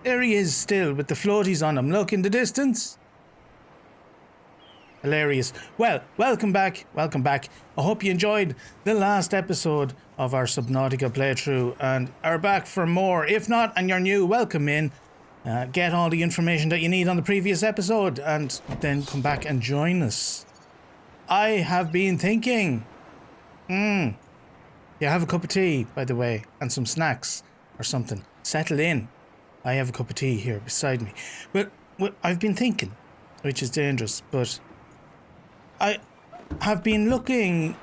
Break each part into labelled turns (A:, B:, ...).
A: There he is still with the floaties on him. Look in the distance. Hilarious. Well, welcome back. Welcome back. I hope you enjoyed the last episode of our Subnautica playthrough and are back for more. If not, and you're new, welcome in. Get all the information that you need on the previous episode and then come back and join us. I have been thinking. Yeah, have a cup of tea, by the way, and some snacks or something. Settle in. I have a cup of tea here beside me. But I've been thinking, which is dangerous, but I have been looking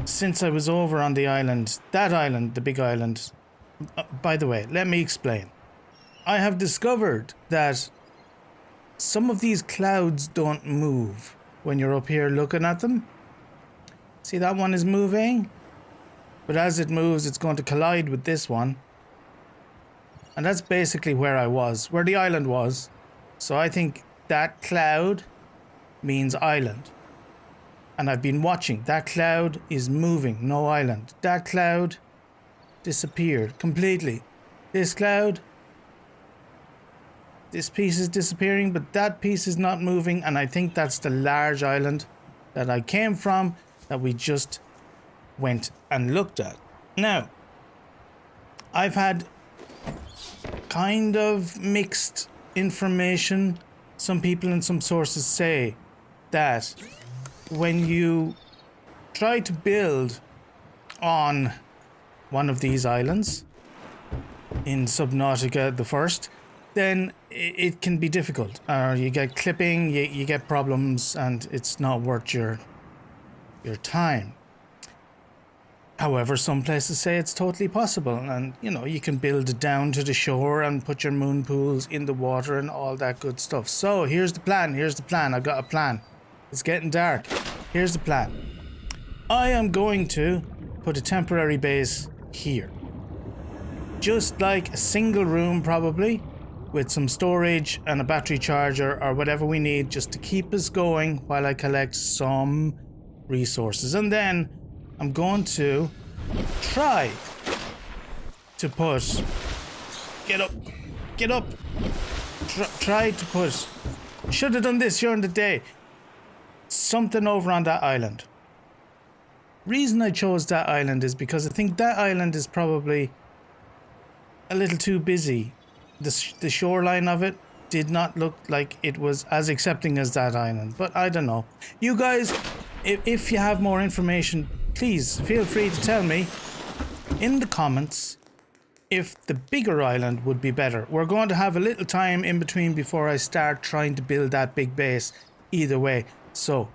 A: since I was over on the island, that island, the big island. By the way, let me explain. I have discovered that some of these clouds don't move when you're up here looking at them. See, that one is moving, but as it moves, it's going to collide with this one. And that's basically where I was, where the island was. So I think that cloud means island. And I've been watching. That cloud is moving, no island. That cloud disappeared completely. This cloud, this piece is disappearing, but that piece is not moving. And I think that's the large island that I came from, that we just went and looked at. Now, I've had kind of mixed information. Some people and some sources say that when you try to build on one of these islands in Subnautica, the first, then it can be difficult. You get clipping, you get problems, and it's not worth your time. However, some places say it's totally possible, and you can build it down to the shore and put your moon pools in the water and all that good stuff. So here's the plan. I've got a plan. It's getting dark. Here's the plan. I am going to put a temporary base here. Just like a single room, probably, with some storage and a battery charger or whatever we need just to keep us going while I collect some resources. And then I'm going to try to put... Get up. Try to put... Should have done this during the day. Something over on that island. Reason I chose that island is because I think that island is probably a little too busy. The shoreline of it did not look like it was as accepting as that island. But I don't know. You guys, if you have more information, please feel free to tell me in the comments if the bigger island would be better. We're going to have a little time in between before I start trying to build that big base either way. So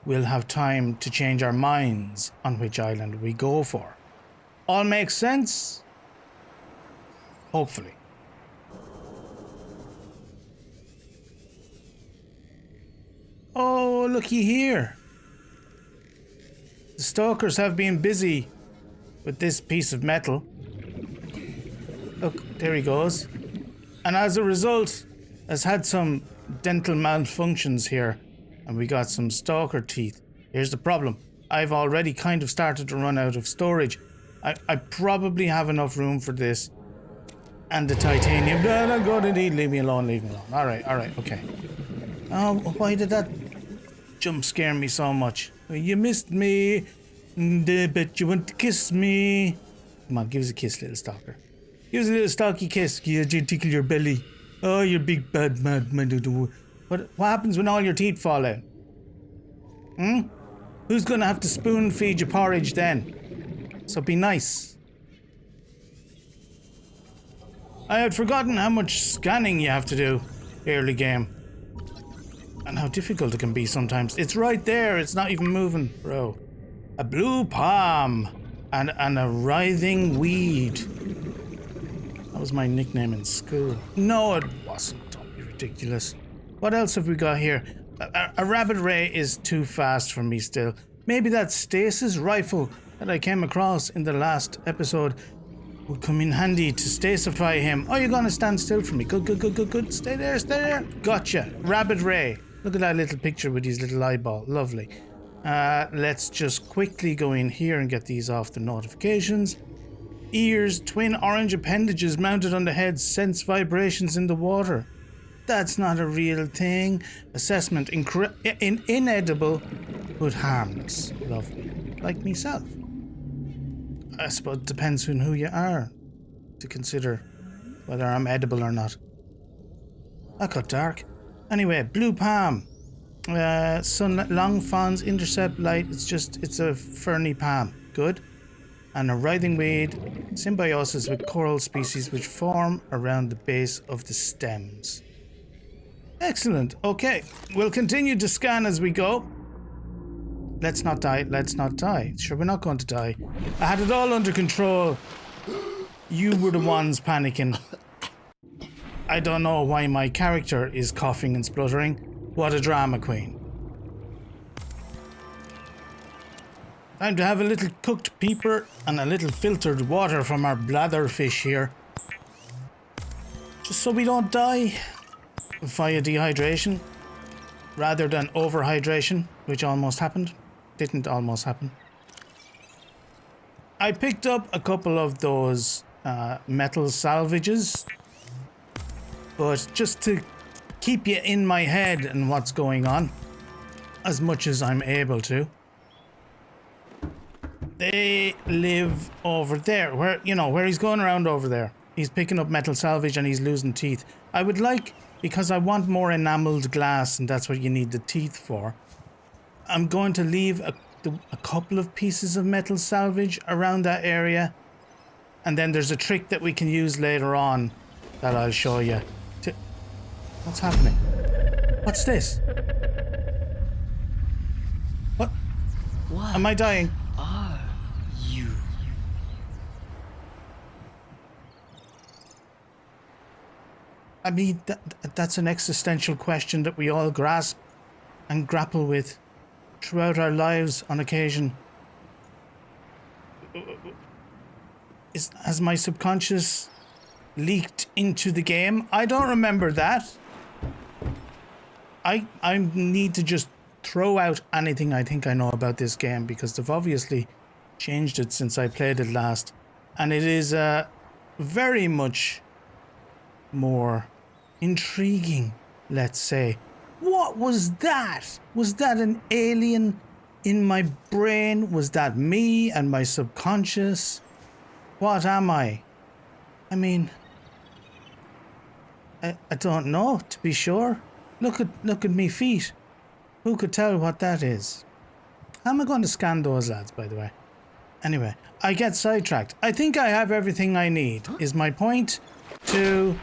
A: we'll have time to change our minds on which island we go for. All makes sense? Hopefully. Oh, looky here. The stalkers have been busy with this piece of metal. Look, there he goes. And as a result, has had some dental malfunctions here. And we got some stalker teeth. Here's the problem. I've already kind of started to run out of storage. I probably have enough room for this. And the titanium. I'm going to need. Leave me alone. Alright, okay. Oh, why did that jump scare me so much? You missed me. Bet you want to kiss me. Come on, give us a kiss, little stalker. Give us a little stalky kiss. You tickle your belly. Oh, you big bad man. What happens when all your teeth fall out? Who's gonna have to spoon feed you porridge then? So be nice. I had forgotten how much scanning you have to do early game. And how difficult it can be sometimes. It's right there, it's not even moving, bro. A blue palm and a writhing weed. That was my nickname in school. No, it wasn't. Don't be ridiculous. What else have we got here? A rabbit ray is too fast for me still. Maybe that stasis rifle that I came across in the last episode would come in handy to stasify him. Oh, you're gonna stand still for me. Good. Stay there. Gotcha. Rabbit ray. Look at that little picture with his little eyeball. Lovely. Let's just quickly go in here and get these off the notifications. ears, twin orange appendages mounted on the head, sense vibrations in the water. That's not a real thing. Assessment inedible but harmless. Lovely. Like myself. I suppose it depends on who you are to consider whether I'm edible or not. That got dark. Anyway, blue palm. Sunlight, long fronds, intercept light. It's a ferny palm. Good. And a writhing weed. Symbiosis with coral species which form around the base of the stems. Excellent. Okay. We'll continue to scan as we go. Let's not die. Let's not die. Sure, we're not going to die. I had it all under control. You were the ones panicking. I don't know why my character is coughing and spluttering. What a drama queen. Time to have a little cooked peeper and a little filtered water from our blatherfish here. Just so we don't die via dehydration rather than overhydration, which almost happened. Didn't almost happen. I picked up a couple of those metal salvages, but just to keep you in my head and what's going on as much as I'm able to. They live over there, where he's going around over there. He's picking up metal salvage and he's losing teeth. I would like, because I want more enameled glass, and that's what you need the teeth for. I'm going to leave a couple of pieces of metal salvage around that area. And then there's a trick that we can use later on that I'll show you. What's happening? What's this? What? Am I dying?
B: Are you?
A: I mean, that's an existential question that we all grasp and grapple with throughout our lives on occasion. Has my subconscious leaked into the game? I don't remember that. I need to just throw out anything I think I know about this game, because they've obviously changed it since I played it last. And it is very much more intriguing, let's say. What was that? Was that an alien in my brain? Was that me and my subconscious? What am I? I mean, I don't know, to be sure. Look at me feet. Who could tell what that is? How am I going to scan those lads, by the way? Anyway, I get sidetracked. I think I have everything I need, is my point, to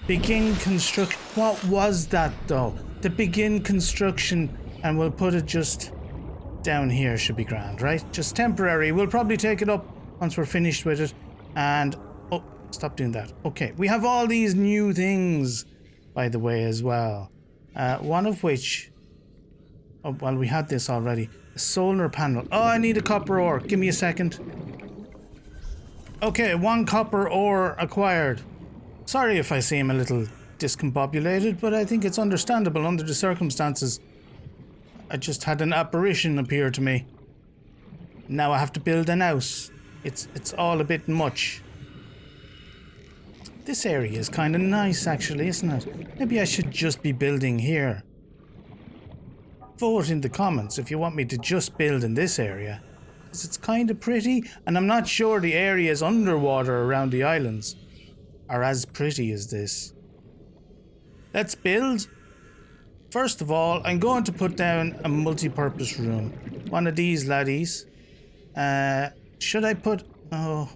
A: begin construction. What was that, though? To begin construction, and we'll put it just down here, should be grand, right? Just temporary. We'll probably take it up once we're finished with it. And, oh, stop doing that. Okay, we have all these new things, by the way, as well. One of which, oh, well, we had this already. A solar panel. Oh, I need a copper ore. Give me a second. Okay, 1 copper ore acquired. Sorry if I seem a little discombobulated, but I think it's understandable under the circumstances. I just had an apparition appear to me. Now I have to build an house. It's all a bit much. This area is kind of nice, actually, isn't it? Maybe I should just be building here. Vote in the comments if you want me to just build in this area, because it's kind of pretty, and I'm not sure the areas underwater around the islands are as pretty as this. Let's build. First of all, I'm going to put down a multi-purpose room. One of these laddies. Should I put... Oh,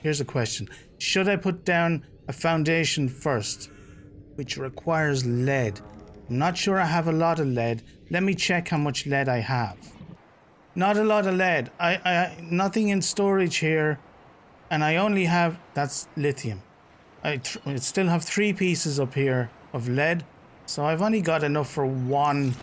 A: here's a question. Should I put down a foundation first, which requires lead? I'm not sure I have a lot of lead. Let me check how much lead I have. Not a lot of lead. I nothing in storage here, and I only have... That's lithium. I still have 3 pieces up here of lead, so I've only got enough for 1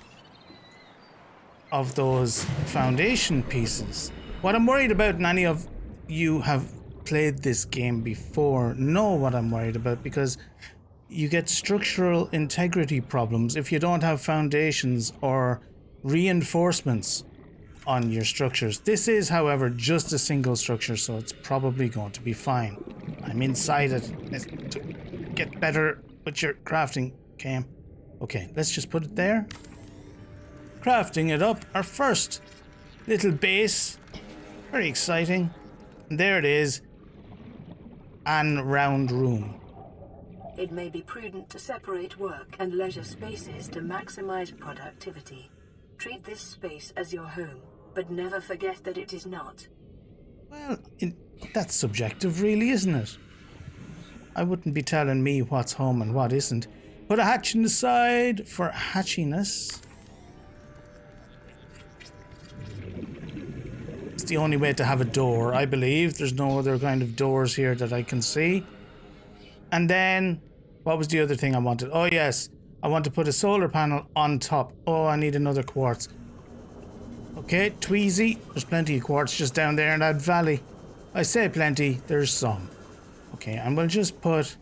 A: of those foundation pieces. What I'm worried about, and any of you have played this game before know what I'm worried about, because you get structural integrity problems if you don't have foundations or reinforcements on your structures. This is, however, just a single structure, so it's probably going to be fine. I'm inside it. Let's get better with your crafting, Cam. Okay, let's just put it there. Crafting it up. Our first little base. Very exciting. And there it is. An round room.
C: It may be prudent to separate work and leisure spaces to maximize productivity. Treat this space as your home, but never forget that it is not.
A: Well, that's subjective, really, isn't it? I wouldn't be telling me what's home and what isn't. Put a hatch in the side for hatchiness. It's the only way to have a door, I believe. There's no other kind of doors here that I can see. And then, what was the other thing I wanted? Oh, yes. I want to put a solar panel on top. Oh, I need another quartz. Okay, Tweezy. There's plenty of quartz just down there in that valley. I say plenty, there's some. Okay, and we'll just put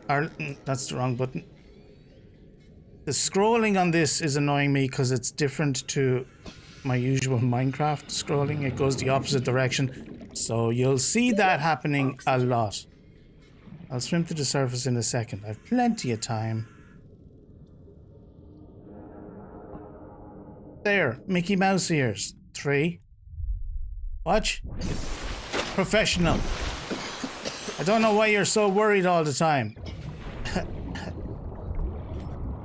A: our... That's the wrong button. The scrolling on this is annoying me because it's different to my usual Minecraft scrolling. It goes the opposite direction. So you'll see that happening a lot. I'll swim to the surface in a second. I've plenty of time. There, Mickey Mouse ears. 3. Watch. Professional. I don't know why you're so worried all the time.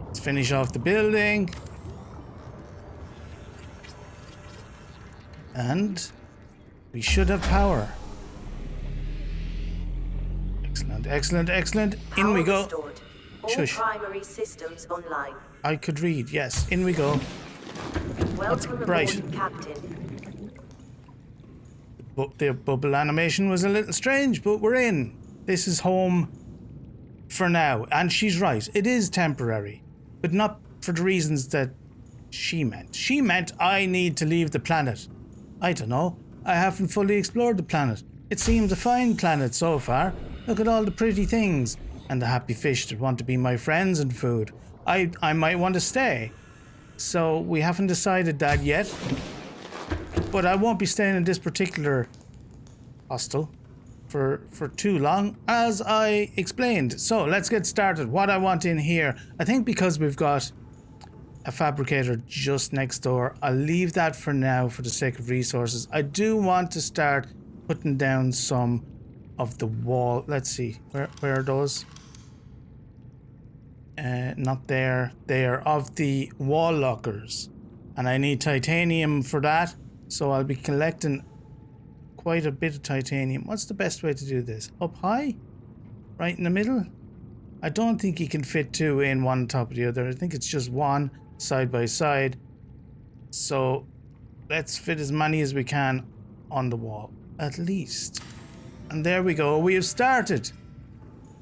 A: Let's finish off the building. And we should have power. Excellent, excellent, excellent. In we go.
D: All
A: Shush.
D: primary systems online.
A: I could read, yes. In we go. What's
D: Welcome
A: bright?
D: aboard, Captain.
A: The bubble animation was a little strange, but we're in. This is home for now. And she's right. It is temporary. But not for the reasons that she meant. She meant I need to leave the planet. I don't know. I haven't fully explored the planet. It seems a fine planet so far. Look at all the pretty things. And the happy fish that want to be my friends and food. I might want to stay. So we haven't decided that yet. But I won't be staying in this particular hostel for too long, as I explained. So let's get started. What I want in here, I think because we've got a fabricator just next door, I'll leave that for now for the sake of resources. I do want to start putting down some of the wall. Let's see, where are those? Not there. There, of the wall lockers. And I need titanium for that. So I'll be collecting quite a bit of titanium. What's the best way to do this? Up high? Right in the middle? I don't think you can fit two in one on top of the other. I think it's just one side by side. So let's fit as many as we can on the wall. At least. And there we go. We have started.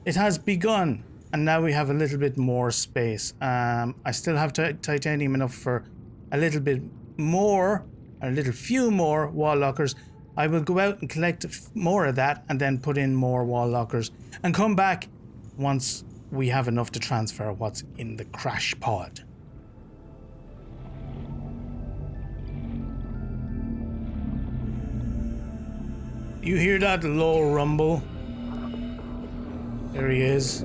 A: It has begun. And now we have a little bit more space. I still have titanium enough for a little bit more, a little few more wall lockers. I will go out and collect more of that and then put in more wall lockers and come back once we have enough to transfer what's in the crash pod. You hear that low rumble? There he is.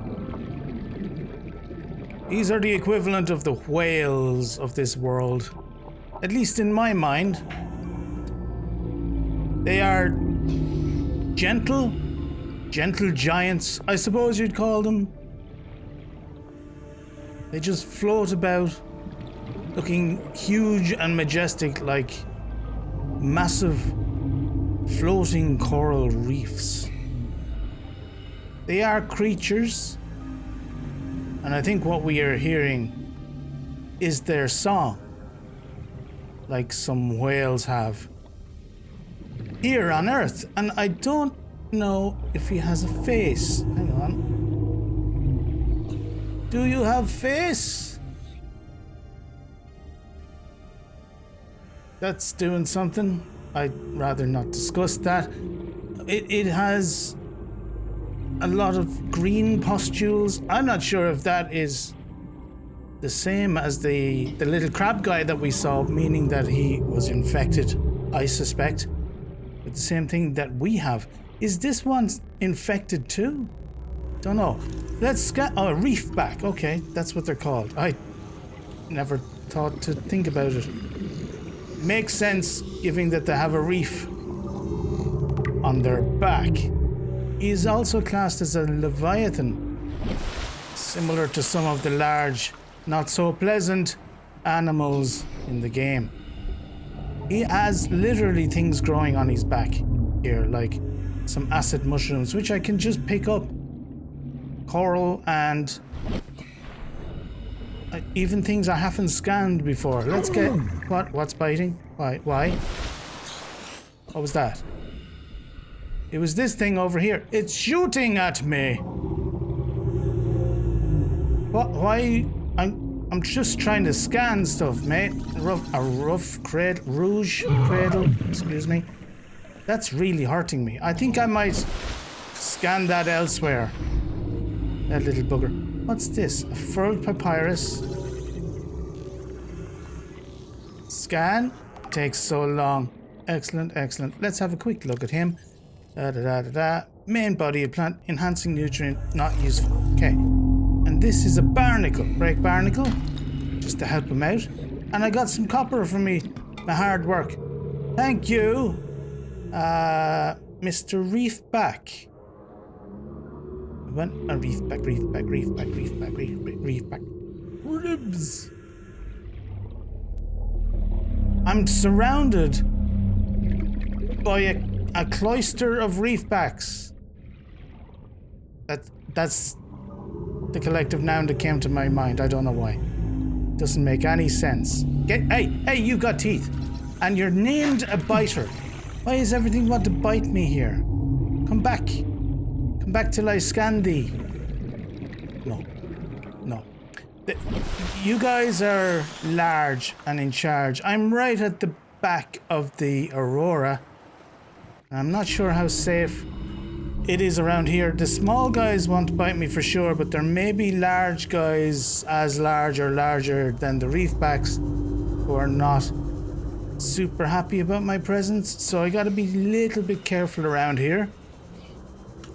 A: These are the equivalent of the whales of this world. At least in my mind. They are gentle giants, I suppose you'd call them. They just float about, looking huge and majestic like massive floating coral reefs. They are creatures. And I think what we are hearing is their song, like some whales have here on Earth. And I don't know if he has a face. Hang on. Do you have face? That's doing something. I'd rather not discuss that. It has a lot of green pustules. I'm not sure if that is the same as the little crab guy that we saw, meaning that he was infected, I suspect, with the same thing that we have. Is this one infected too? Don't know. Let's scan. Oh, a reef back. Okay, that's what they're called. I never thought to think about it. Makes sense, given that they have a reef on their back. He is also classed as a leviathan, similar to some of the large, not so pleasant animals in the game. He has literally things growing on his back here, like some acid mushrooms, which I can just pick up. Coral and even things I haven't scanned before. Let's get... What's biting? Why? What was that? It was this thing over here. It's shooting at me. What? Why? I'm just trying to scan stuff, mate. Rough rouge cradle. Excuse me. That's really hurting me. I think I might scan that elsewhere. That little bugger. What's this? A furled papyrus. Scan. Takes so long. Excellent, excellent. Let's have a quick look at him. Main body of plant. Enhancing nutrient. Not useful. Okay. And this is a barnacle. Break barnacle. Just to help him out. And I got some copper from me. My hard work. Thank you. Mr. Reefback. Reefback. Ribs. I'm surrounded by a cloister of reefbacks. That's the collective noun that came to my mind. I don't know why. Doesn't make any sense. Hey, you've got teeth. And you're named a biter. Why is everything want to bite me here? Come back. Come back till I scan thee. No. You guys are large and in charge. I'm right at the back of the Aurora. I'm not sure how safe it is around here. The small guys won't bite me for sure, but there may be large guys as large or larger than the reefbacks who are not super happy about my presence. So I gotta be a little bit careful around here.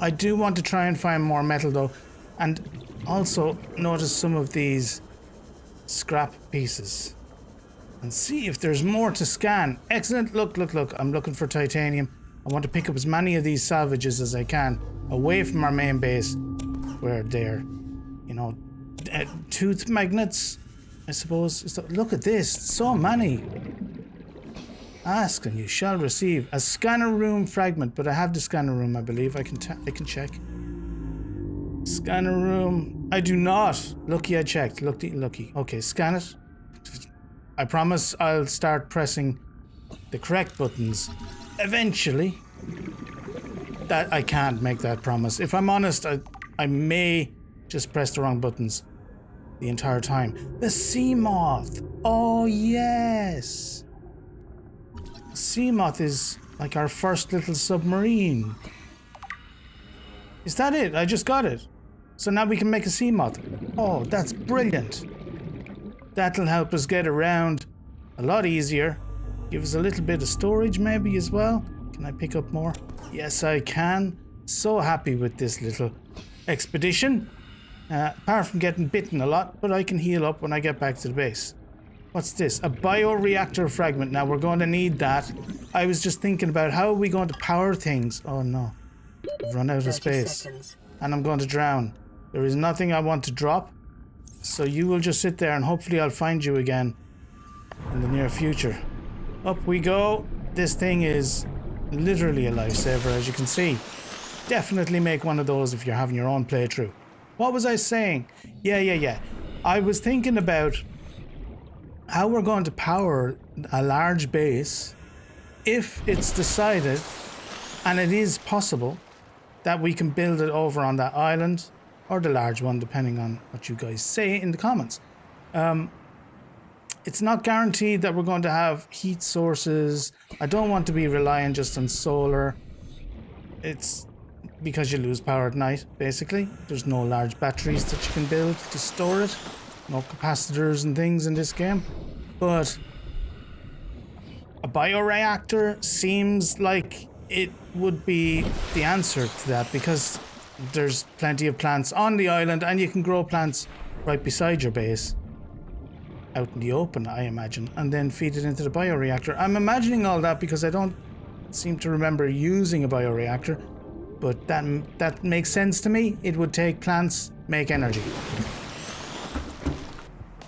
A: I do want to try and find more metal though, and also notice some of these scrap pieces and see if there's more to scan. Excellent. Look. I'm looking for titanium. I want to pick up as many of these salvages as I can away from our main base where they're, tooth magnets, I suppose. Look at this. So many. Ask and you shall receive. A scanner room fragment, but I have the scanner room, I believe. I can check. Scanner room. I do not. Lucky I checked. Lucky. Okay, scan it. I promise I'll start pressing the correct buttons eventually. That I can't make that promise. If I'm honest, I may just press the wrong buttons the entire time. The sea moth. Oh yes. Sea moth is like our first little submarine. Is that it? I just got it. So now we can make a sea moth. Oh, that's brilliant. That'll help us get around a lot easier. Give us a little bit of storage maybe as well. Can I pick up more? Yes, I can. So happy with this little expedition. Apart from getting bitten a lot, but I can heal up when I get back to the base. What's this? A bioreactor fragment. Now we're going to need that. I was just thinking about how are we going to power things. Oh no. I've run out of space.
C: Seconds.
A: And I'm going to drown. There is nothing I want to drop. So you will just sit there and hopefully I'll find you again in the near future. Up we go. This thing is literally a lifesaver, as you can see. Definitely make one of those if you're having your own playthrough. What was I saying? Yeah. I was thinking about how we're going to power a large base if it's decided, and it is possible, that we can build it over on that island or the large one, depending on what you guys say in the comments. It's not guaranteed that we're going to have heat sources. I don't want to be relying just on solar. It's because you lose power at night, basically. There's no large batteries that you can build to store it. no capacitors and things in this game, but a bioreactor seems like it would be the answer to that, because there's plenty of plants on the island and you can grow plants right beside your base out in the open, I imagine, and then feed it into the bioreactor. I'm imagining all that because I don't seem to remember using a bioreactor, but that makes sense to me. It would take plants, make energy.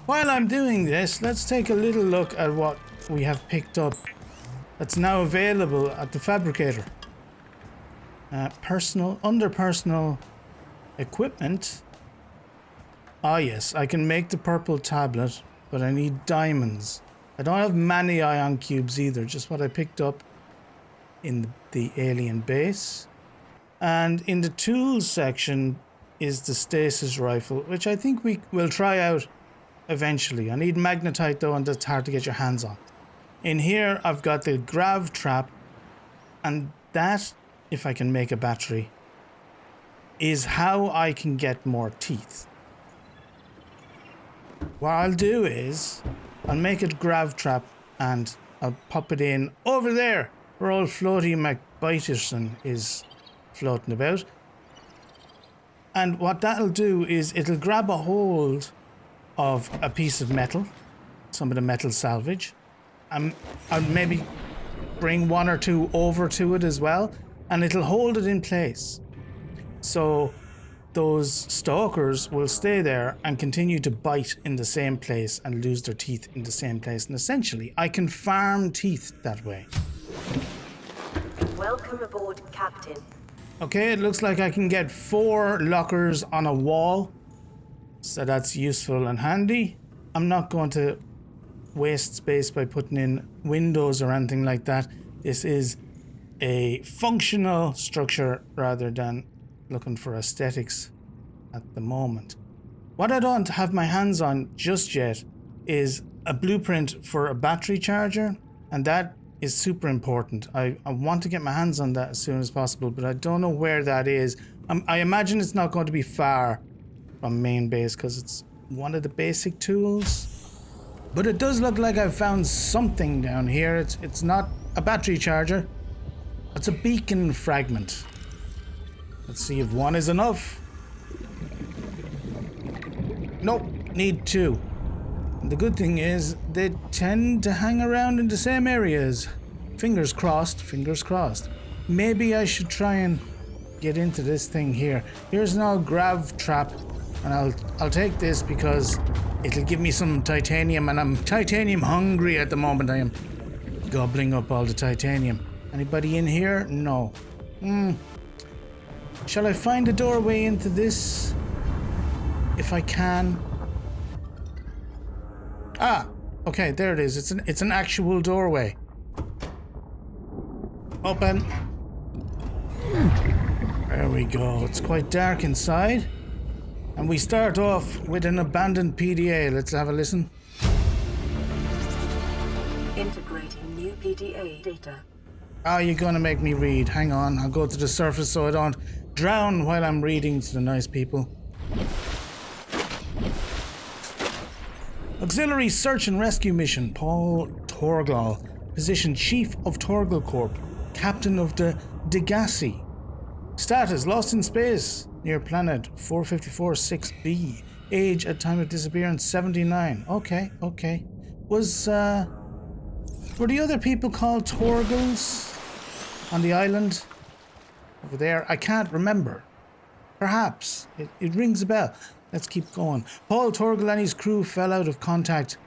A: While I'm doing this, let's take a little look at what we have picked up that's now available at the fabricator. Under personal equipment. Ah yes, I can make the purple tablet, but I need diamonds. I don't have many ion cubes either, just what I picked up in the alien base. And in the tools section is the stasis rifle, which I think we will try out eventually. I need magnetite though, and that's hard to get your hands on. In here I've got the grav trap, and that, if I can make a battery, is how I can get more teeth. What I'll do is I'll make a grav trap and I'll pop it in over there where old Floaty McBiterson is floating about. And what that'll do is it'll grab a hold of a piece of metal, some of the metal salvage. I'll maybe bring one or two over to it as well, and it'll hold it in place. So those stalkers will stay there and continue to bite in the same place and lose their teeth in the same place. And essentially, I can farm teeth that way.
D: Welcome aboard, Captain.
A: Okay, it looks like I can get 4 lockers on a wall. So that's useful and handy. I'm not going to waste space by putting in windows or anything like that. This is a functional structure rather than looking for aesthetics at the moment. What I don't have my hands on just yet is a blueprint for a battery charger, and that is super important. I want to get my hands on that as soon as possible, but I don't know where that is. I imagine it's not going to be far from main base because it's one of the basic tools. But it does look like I've found something down here. It's not a battery charger. It's a beacon fragment. Let's see if 1 is enough. Nope, need 2. And the good thing is they tend to hang around in the same areas. Fingers crossed, fingers crossed. Maybe I should try and get into this thing here. Here's an old grav trap, and I'll take this because it'll give me some titanium, and I'm titanium hungry at the moment. I am gobbling up all the titanium. Anybody in here? No. Shall I find a doorway into this? If I can. Ah, okay, there it is. It's an actual doorway. Open. There we go. It's quite dark inside. And we start off with an abandoned PDA. Let's have a listen.
C: Integrating new PDA data.
A: Ah, you're gonna make me read. Hang on, I'll go to the surface so I don't drown while I'm reading to the nice people. Auxiliary Search and Rescue Mission. Paul Torgal. Position Chief of Torgal Corp. Captain of the Degassi. Status: lost in space near planet 454-6b. Age at time of disappearance 79. Okay. Were the other people called Torgals on the island over there? I can't remember. Perhaps. It rings a bell. Let's keep going. Paul Torgal and his crew fell out of contact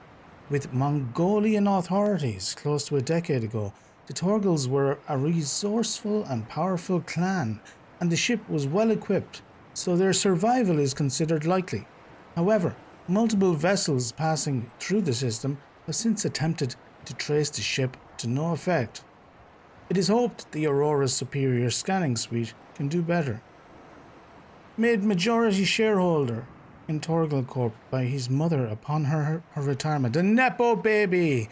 A: with Mongolian authorities close to a decade ago. The Torgals were a resourceful and powerful clan, and the ship was well equipped, so their survival is considered likely. However, multiple vessels passing through the system have since attempted to trace the ship to no effect. It is hoped the Aurora's superior scanning suite can do better. Made majority shareholder in Torgal Corp by his mother upon her retirement. A Nepo baby!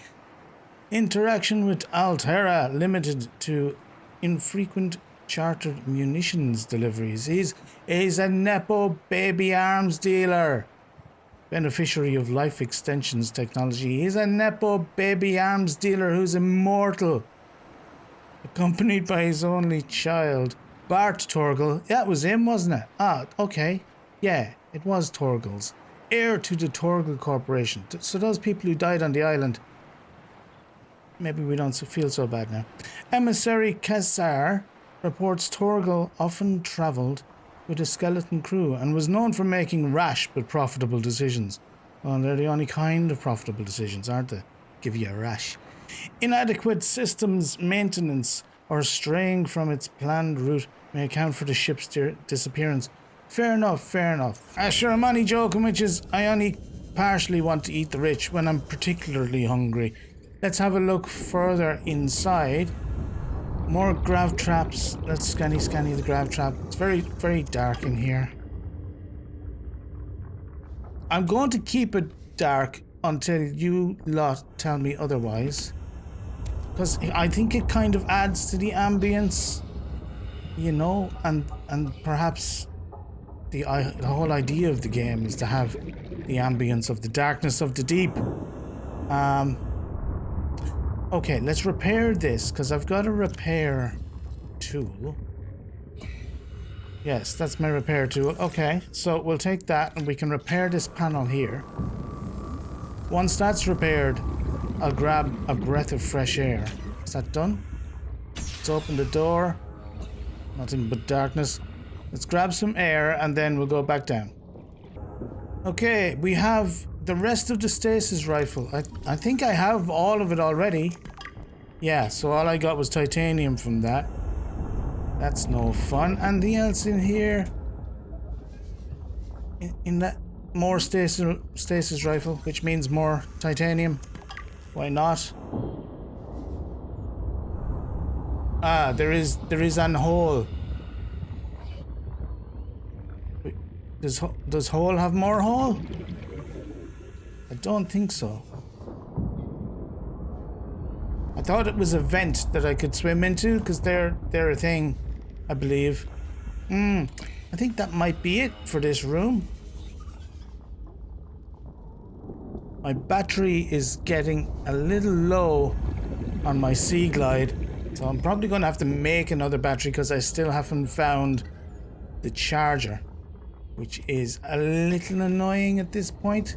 A: Interaction with Altera limited to infrequent chartered munitions deliveries. He's a Nepo baby arms dealer. beneficiary of life extensions technology. He's a Nepo baby arms dealer who's immortal, accompanied by his only child, Bart Torgal. That was him, wasn't it? Ah, okay. Yeah, it was Torgal's. Heir to the Torgal Corporation. So those people who died on the island, maybe we don't feel so bad now. Emissary Kassar reports Torgal often travelled with a skeleton crew and was known for making rash but profitable decisions. Well, they're the only kind of profitable decisions, aren't they? Give you a rash. Inadequate systems maintenance or straying from its planned route may account for the ship's disappearance. Fair enough, fair enough. Sure, I'm only joking, which is I only partially want to eat the rich when I'm particularly hungry. Let's have a look further inside. More grav traps. Let's scanny the grav trap. It's very, very dark in here. I'm going to keep it dark until you lot tell me otherwise. Because I think it kind of adds to the ambience, you know, and perhaps the whole idea of the game is to have the ambience of the darkness of the deep. Okay, let's repair this, because I've got a repair tool. Yes, that's my repair tool. Okay, so we'll take that and we can repair this panel here. Once that's repaired, I'll grab a breath of fresh air. Is that done? Let's open the door. Nothing but darkness. Let's grab some air and then we'll go back down. Okay, we have the rest of the stasis rifle. I think I have all of it already. Yeah, so all I got was titanium from that. That's no fun. Anything else in here? In that more stasis rifle, which means more titanium. Why not? Ah, there is an hole. Wait, does hole have more hole? I don't think so. I thought it was a vent that I could swim into, because they're a thing, I believe. I think that might be it for this room. My battery is getting a little low on my Sea Glide, so I'm probably going to have to make another battery because I still haven't found the charger, which is a little annoying at this point.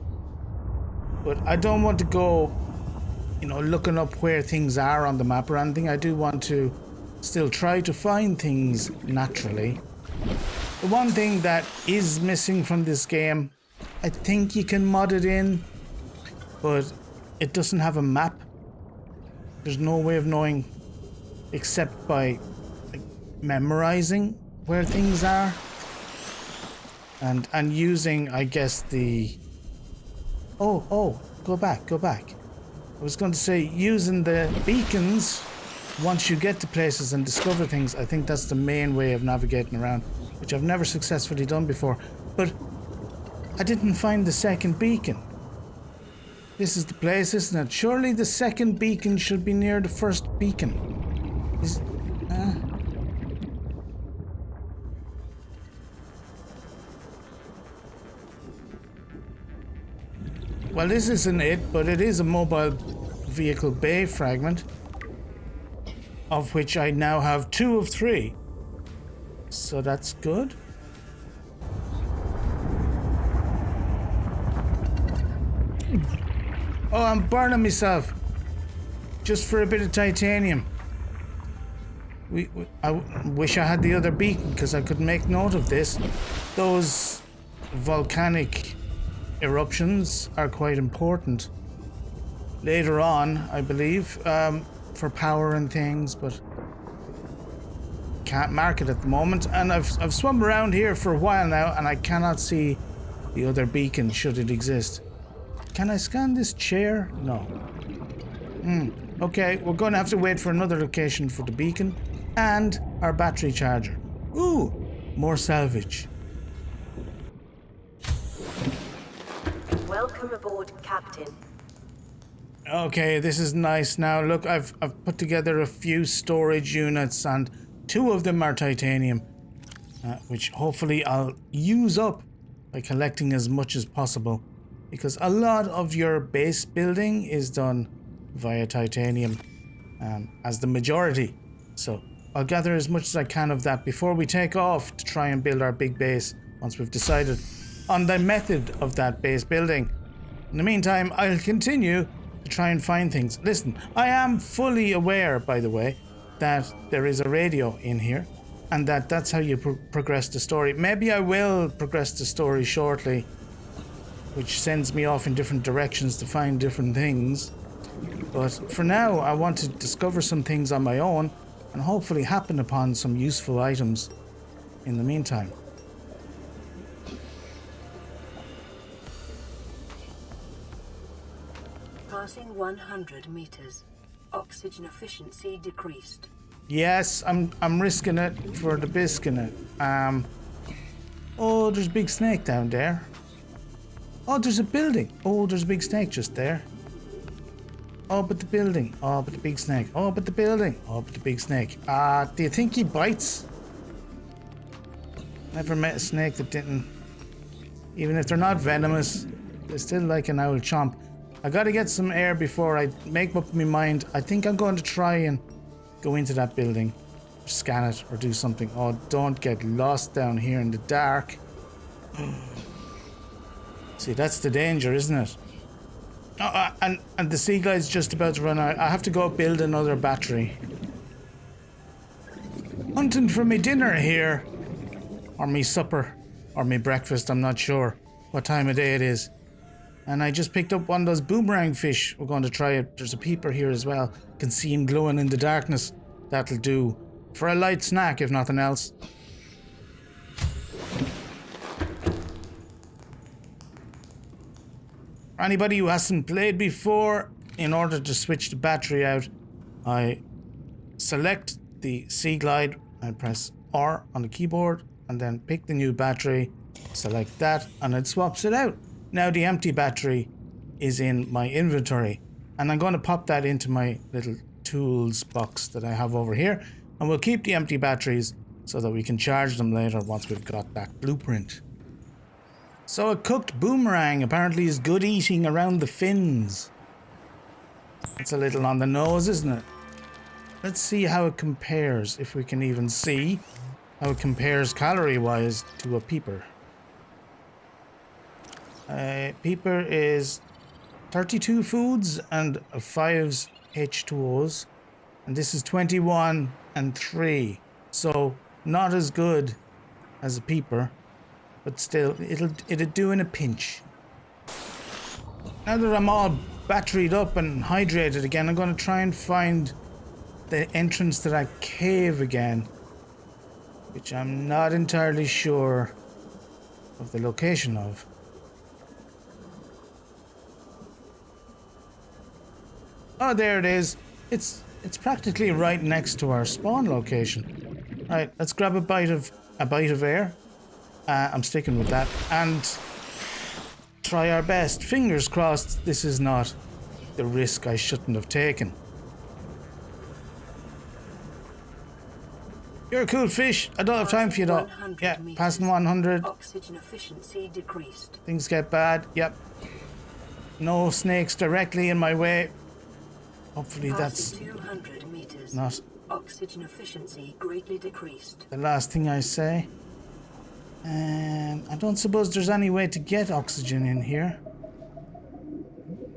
A: But I don't want to go, you know, looking up where things are on the map or anything. I do want to still try to find things naturally. The one thing that is missing from this game, I think you can mod it in, but it doesn't have a map. There's no way of knowing except by like, memorizing where things are and using, I guess, the oh, go back. I was going to say using the beacons once you get to places and discover things. I think that's the main way of navigating around, which I've never successfully done before. But I didn't find the second beacon. This is the place, isn't it? Surely the second beacon should be near the first beacon. Well, this isn't it, but it is a mobile vehicle bay fragment, of which I now have 2 of 3. So that's good. Oh, I'm burning myself. Just for a bit of titanium. I wish I had the other beacon because I could make note of this. Those volcanic eruptions are quite important later on, I believe, for power and things, but can't mark it at the moment. And I've swum around here for a while now and I cannot see the other beacon should it exist. Can I scan this chair? No. Okay, we're going to have to wait for another location for the beacon and our battery charger. Ooh, more salvage.
D: Welcome aboard, Captain.
A: Okay, this is nice. Now look, I've put together a few storage units and 2 of them are titanium, which hopefully I'll use up by collecting as much as possible because a lot of your base building is done via titanium as the majority. So I'll gather as much as I can of that before we take off to try and build our big base once we've decided on the method of that base building. In the meantime, I'll continue to try and find things. Listen, I am fully aware, by the way, that there is a radio in here and that's how you progress the story. Maybe I will progress the story shortly, which sends me off in different directions to find different things. But for now, I want to discover some things on my own and hopefully happen upon some useful items in the meantime.
C: Passing 100 meters. Oxygen efficiency decreased.
A: Yes, I'm risking it for the biscuit. Oh, there's a big snake down there. Oh, there's a building. Oh, there's a big snake just there. Oh, but the building. Oh, but the big snake. Oh, but the building. Oh, but the big snake. Do you think he bites? Never met a snake that didn't. Even if they're not venomous, they're still like an owl chomp. I gotta get some air before I make up my mind. I think I'm going to try and go into that building, or scan it, or do something. Oh, don't get lost down here in the dark. See, that's the danger, isn't it? Oh, and the sea glide's just about to run out. I have to go build another battery. Hunting for me dinner here. Or me supper. Or me breakfast, I'm not sure what time of day it is. And I just picked up one of those boomerang fish. We're going to try it. There's a peeper here as well. Can see him glowing in the darkness. That'll do for a light snack, if nothing else. Anybody who hasn't played before, in order to switch the battery out, I select the Sea Glide and press R on the keyboard and then pick the new battery, select that, and it swaps it out. Now the empty battery is in my inventory, and I'm going to pop that into my little tools box that I have over here, and we'll keep the empty batteries so that we can charge them later once we've got that blueprint. So a cooked boomerang apparently is good eating around the fins. It's a little on the nose, isn't it? Let's see how it compares, if we can even see how it compares calorie-wise to a peeper. Peeper is 32 foods and 5 H2Os, and this is 21 and 3, so not as good as a peeper, but still it'll do in a pinch. Now that I'm all batteried up and hydrated again, I'm going to try and find the entrance to that cave again, which I'm not entirely sure of the location of. Oh, there it is. It's practically right next to our spawn location. Right, let's grab a bite of air. I'm sticking with that and try our best. Fingers crossed this is not the risk I shouldn't have taken. You're a cool fish. I don't have time for you though. Yeah, passing 100.
C: Oxygen efficiency decreased.
A: Things get bad. Yep. No snakes directly in my way. Hopefully that's
C: 200 meters.
A: not
C: Oxygen efficiency greatly decreased.
A: the last thing I say. I don't suppose there's any way to get oxygen in here.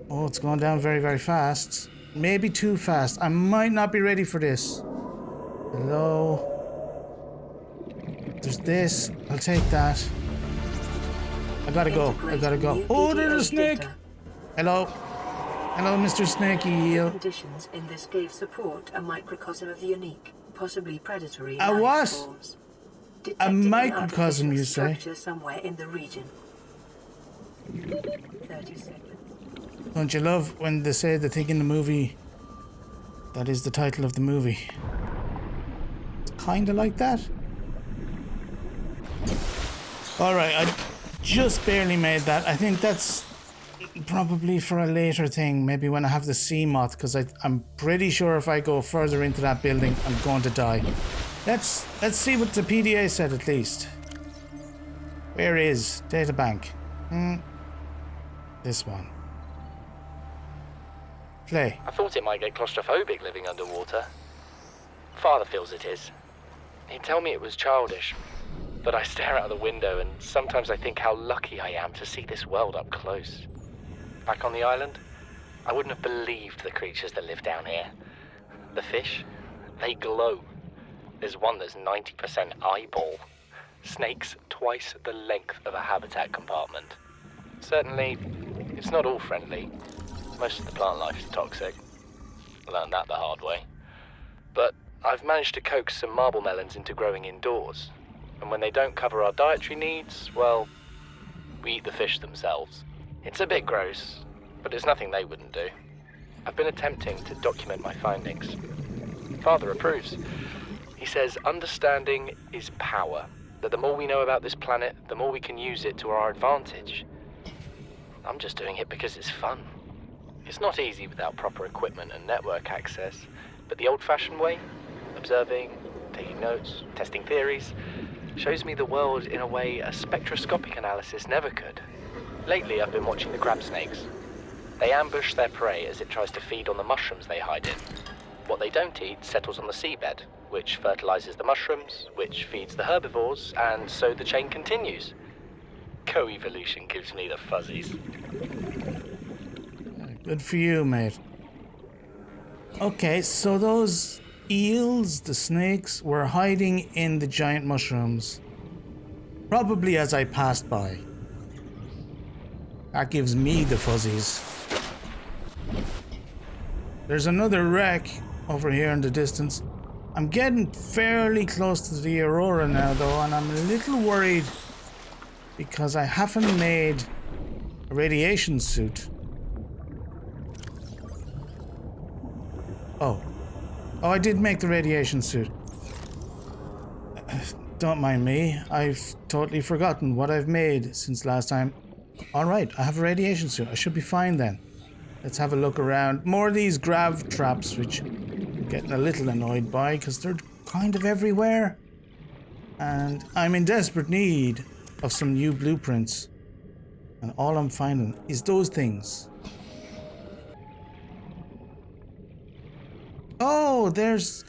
A: Oh, it's going down very, very fast. Maybe too fast. I might not be ready for this. Hello. There's this. I'll take that. I gotta go. Oh, there's a snake. Hello. Hello, Mr. Snaky Eel.
C: Conditions in this cave support a microcosm of unique, possibly predatory
A: A
C: life
A: what?
C: forms.
A: A
C: Detected an
A: microcosm,
C: artificial
A: you say?
C: structure somewhere in the region. 30 seconds.
A: Don't you love when they say the thing in the movie that is the title of the movie? It's kinda like that. Alright, I just barely made that. I think that's probably for a later thing, maybe when I have the sea moth, because I'm pretty sure if I go further into that building, I'm going to die. Let's see what the PDA said at least. Where is databank? This one. Play.
E: I thought it might get claustrophobic living underwater. Father feels it is. He'd tell me it was childish, but I stare out the window and sometimes I think how lucky I am to see this world up close. Back on the island, I wouldn't have believed the creatures that live down here. The fish, they glow. There's one that's 90% eyeball. Snakes twice the length of a habitat compartment. Certainly, it's not all friendly. Most of the plant life is toxic. Learned that the hard way. But I've managed to coax some marble melons into growing indoors. And when they don't cover our dietary needs, well, we eat the fish themselves. It's a bit gross, but it's nothing they wouldn't do. I've been attempting to document my findings. Father approves. He says understanding is power, that the more we know about this planet, the more we can use it to our advantage. I'm just doing it because it's fun. It's not easy without proper equipment and network access, but the old-fashioned way, observing, taking notes, testing theories, shows me the world in a way a spectroscopic analysis never could. Lately, I've been watching the crab snakes. They ambush their prey as it tries to feed on the mushrooms they hide in. What they don't eat settles on the seabed, which fertilizes the mushrooms, which feeds the herbivores, and so the chain continues. Co-evolution gives me the fuzzies.
A: Good for you, mate. Okay, so those eels, the snakes, were hiding in the giant mushrooms. Probably as I passed by. That gives me the fuzzies. There's another wreck over here in the distance. I'm getting fairly close to the Aurora now though, and I'm a little worried because I haven't made a radiation suit. Oh, I did make the radiation suit. Don't mind me, I've totally forgotten what I've made since last time. Alright, I have a radiation suit, I should be fine then. Let's have a look around. More of these grav traps, which I'm getting a little annoyed by because they're kind of everywhere. And I'm in desperate need of some new blueprints. And all I'm finding is those things. Oh, there's...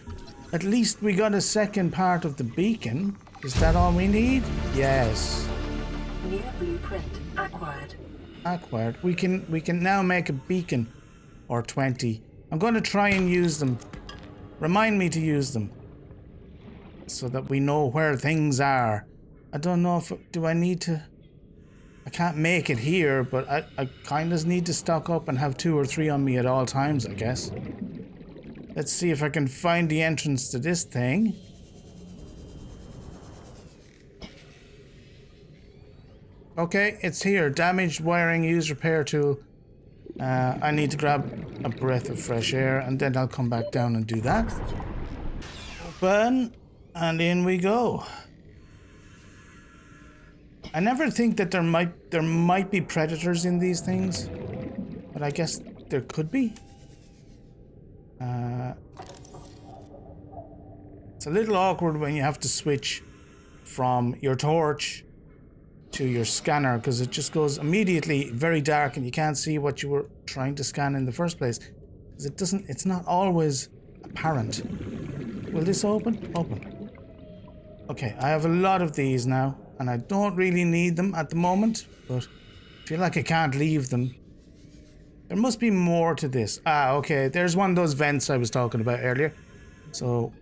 A: At least we got a second part of the beacon. Is that all we need? Yes.
C: New blueprint acquired.
A: Acquired. We can now make a beacon. Or 20. I'm going to try and use them. Remind me to use them. So that we know where things are. I don't know if... Do I need to... I can't make it here, but I kind of need to stock up and have 2 or 3 on me at all times, I guess. Let's see if I can find the entrance to this thing. Okay, it's here. Damaged wiring, use repair tool. I need to grab a breath of fresh air and then I'll come back down and do that. Open, and in we go. I never think that there might be predators in these things, but I guess there could be. It's a little awkward when you have to switch from your torch to your scanner because it just goes immediately very dark and you can't see what you were trying to scan in the first place. Because it's not always apparent. Will this open? Open. Okay, I have a lot of these now and I don't really need them at the moment, but I feel like I can't leave them. There must be more to this. Ah, okay, there's one of those vents I was talking about earlier. So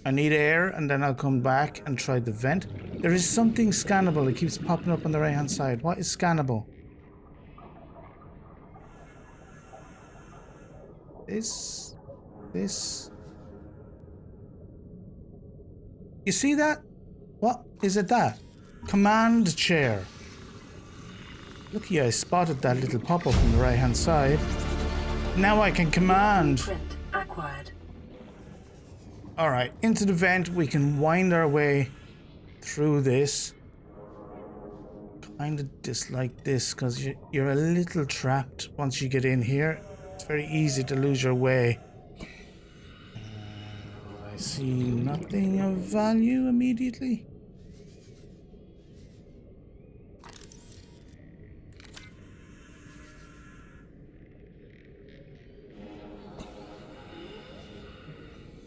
A: I need air and then I'll come back and try the vent. There is something scannable. It keeps popping up on the right hand side. What is scannable? This. You see that? What is it that? Command chair. Looky, I spotted that little pop-up on the right hand side. Now I can command.
C: Print acquired.
A: Alright, into the vent. We can wind our way through this. Kind of dislike this because you're a little trapped once you get in here. It's very easy to lose your way. I see nothing of value immediately.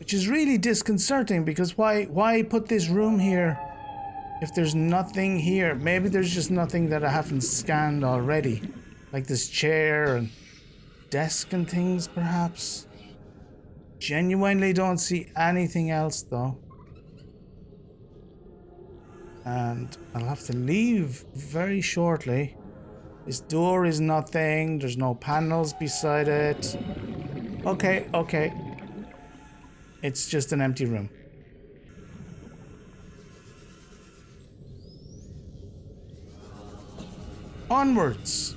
A: which is really disconcerting because why put this room here if there's nothing here? Maybe there's just nothing that I haven't scanned already, like this chair and desk and things, perhaps. Genuinely don't see anything else though. And I'll have to leave very shortly. This door is nothing. There's no panels beside it. Okay. It's just an empty room. Onwards.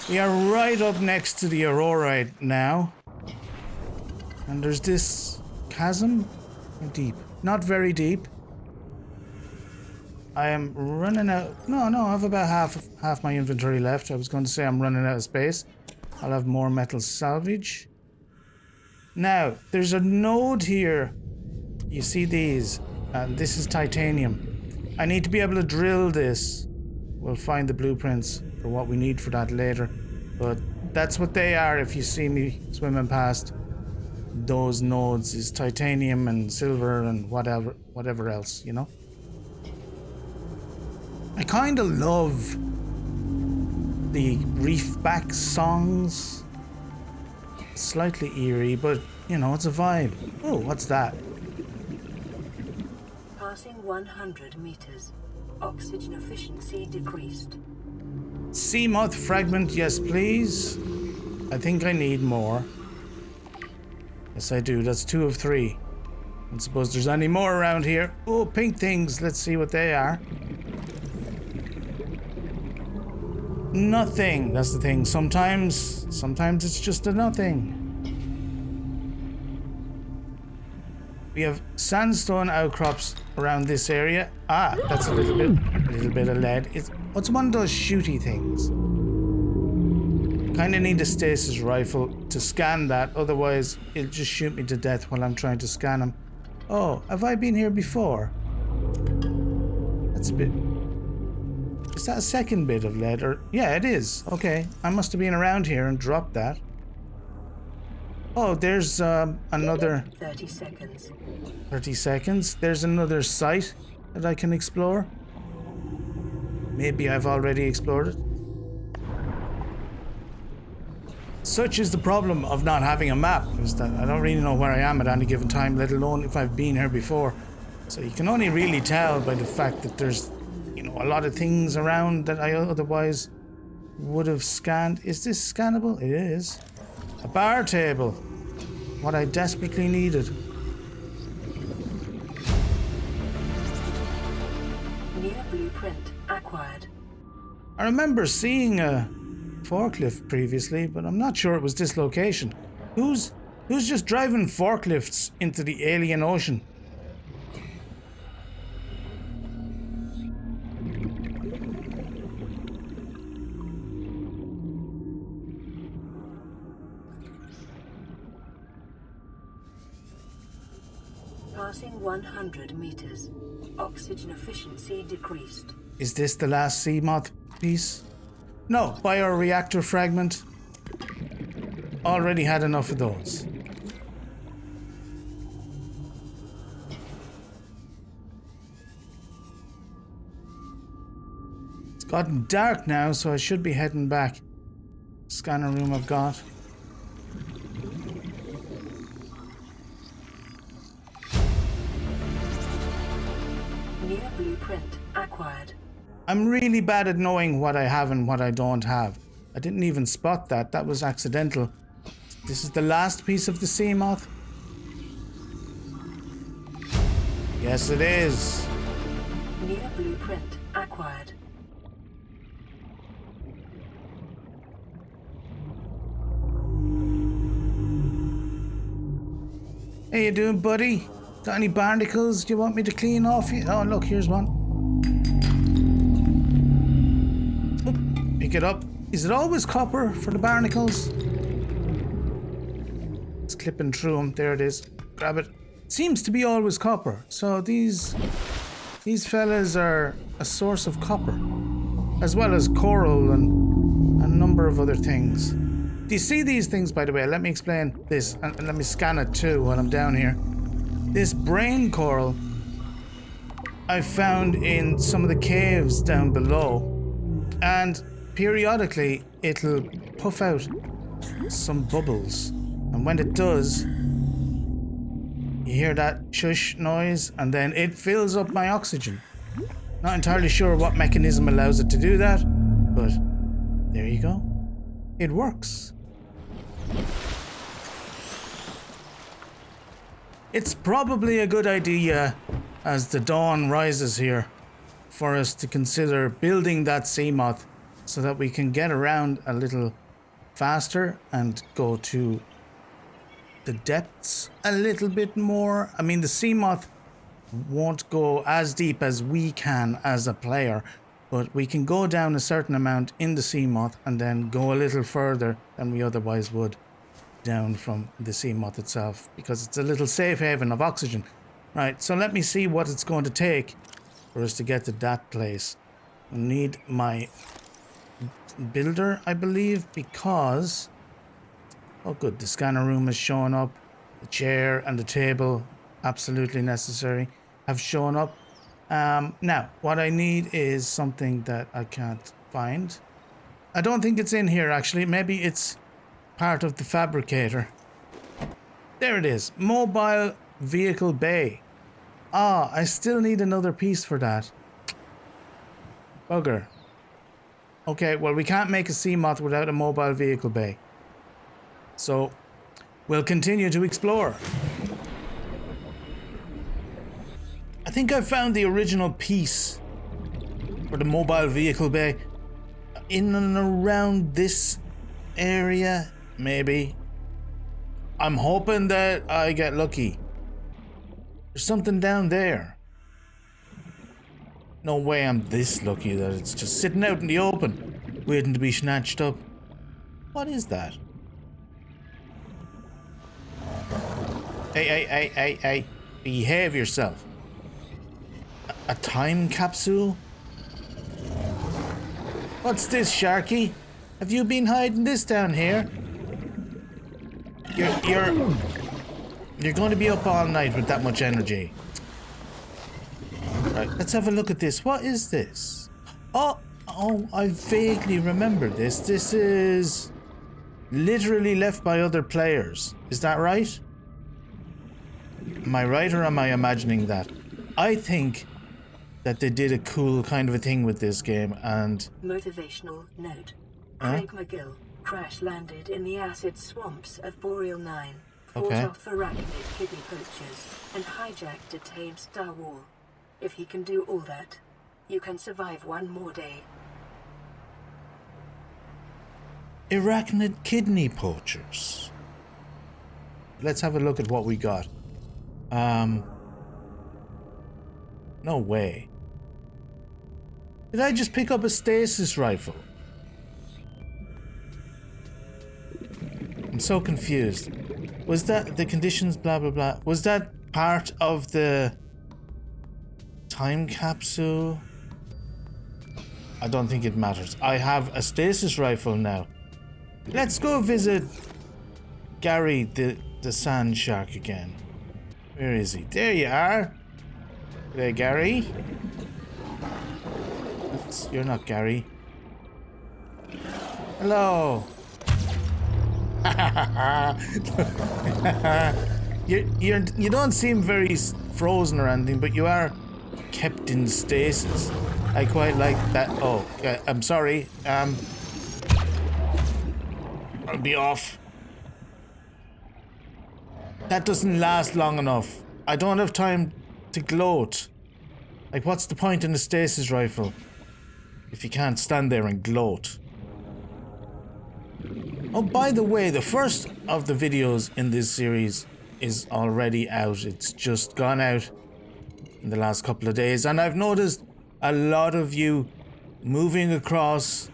A: We are right up next to the Aurora now. And there's this chasm. Deep. Not very deep. I am running out. No, I have about half my inventory left. I was going to say I'm running out of space. I'll have more metal salvage. Now, there's a node here. You see these? And this is titanium. I need to be able to drill this. We'll find the blueprints for what we need for that later. But that's what they are if you see me swimming past those nodes, is titanium and silver and whatever else, you know? I kind of love the reefback songs. Slightly eerie, but, you know, it's a vibe. Oh, what's that?
C: Passing 100 meters. Oxygen efficiency decreased.
A: Sea moth fragment, yes please. I think I need more. Yes I do, that's 2 of 3. I don't suppose there's any more around here. Oh, pink things, let's see what they are. Nothing, that's the thing. Sometimes it's just a nothing. We have sandstone outcrops around this area. Ah, that's a little bit of lead. What's one of those shooty things? Kind of need a stasis rifle to scan that, otherwise it'll just shoot me to death while I'm trying to scan them. Oh, have I been here before? That's a bit... Is that a second bit of lead? Or yeah, it is. Okay, I must have been around here and dropped that. Oh, there's another...
C: 30 seconds.
A: 30 seconds. There's another site that I can explore. Maybe I've already explored it. Such is the problem of not having a map, is that I don't really know where I am at any given time, let alone if I've been here before. So you can only really tell by the fact that there's, you know, a lot of things around that I otherwise would have scanned. Is this scannable? It is. A bar table. What I desperately needed.
C: New blueprint acquired.
A: I remember seeing a forklift previously, but I'm not sure it was this location. Who's just driving forklifts into the alien ocean?
C: Passing 100 meters. Oxygen efficiency decreased.
A: Is this the last sea moth piece? No, bioreactor fragment. Already had enough of those. It's gotten dark now, so I should be heading back. Scanner room I've got.
C: New blueprint acquired.
A: I'm really bad at knowing what I have and what I don't have. I didn't even spot that. That was accidental. This is the last piece of the sea moth? Yes, it is.
C: New blueprint acquired.
A: How you doing, buddy? Got any barnacles you want me to clean off you? Oh, look, here's one. Oh, pick it up. Is it always copper for the barnacles? It's clipping through them. There it is. Grab it. Seems to be always copper. So these fellas are a source of copper, as well as coral and number of other things. Do you see these things, by the way? Let me explain this, and let me scan it too while I'm down here. This brain coral I found in some of the caves down below, and periodically it'll puff out some bubbles, and when it does, you hear that shush noise, and then it fills up my oxygen. Not entirely sure what mechanism allows it to do that, but there you go. It works. It's probably a good idea, as the dawn rises here, for us to consider building that sea moth so that we can get around a little faster and go to the depths a little bit more. I mean, the sea moth won't go as deep as we can as a player, but we can go down a certain amount in the sea moth and then go a little further than we otherwise would down from the sea moth itself, because it's a little safe haven of oxygen. Right, so let me see what it's going to take for us to get to that place. I need my builder, I believe, because... oh good, the scanner room has shown up. The chair and the table, absolutely necessary, have shown up. Now, what I need is something that I can't find. I don't think it's in here, actually. Maybe it's part of the fabricator. There it is. Mobile vehicle bay. Ah, I still need another piece for that. Bugger. Okay, well, we can't make a sea moth without a mobile vehicle bay. So, we'll continue to explore. I think I found the original piece for the mobile vehicle bay in and around this area, maybe. I'm hoping that I get lucky. There's something down there. No way I'm this lucky that it's just sitting out in the open, waiting to be snatched up. What is that? Hey, behave yourself. A time capsule? What's this, Sharky? Have you been hiding this down here? You're going to be up all night with that much energy. Right, let's have a look at this. What is this? Oh, I vaguely remember this. This is literally left by other players. Is that right? Am I right, or am I imagining that? I think that they did a cool kind of a thing with this game, and...
C: Motivational note. Craig McGill crash-landed in the acid swamps of Boreal 9, fought off arachnid kidney poachers, and hijacked a tamed Star Wall. If he can do all that, you can survive one more day.
A: Arachnid kidney poachers. Let's have a look at what we got. No way. Did I just pick up a stasis rifle? I'm so confused. Was that the conditions, blah, blah, blah? Was that part of the time capsule? I don't think it matters. I have a stasis rifle now. Let's go visit Gary the sand shark again. Where is he? There you are. Hey, Gary. You're not Gary. Hello. You don't seem very frozen or anything, but you are kept in stasis. I quite like that. Oh, I'm sorry. I'll be off. That doesn't last long enough. I don't have time to gloat. Like, what's the point in a stasis rifle if you can't stand there and gloat? Oh, by the way, the first of the videos in this series is already out. It's just gone out in the last couple of days, and I've noticed a lot of you moving across,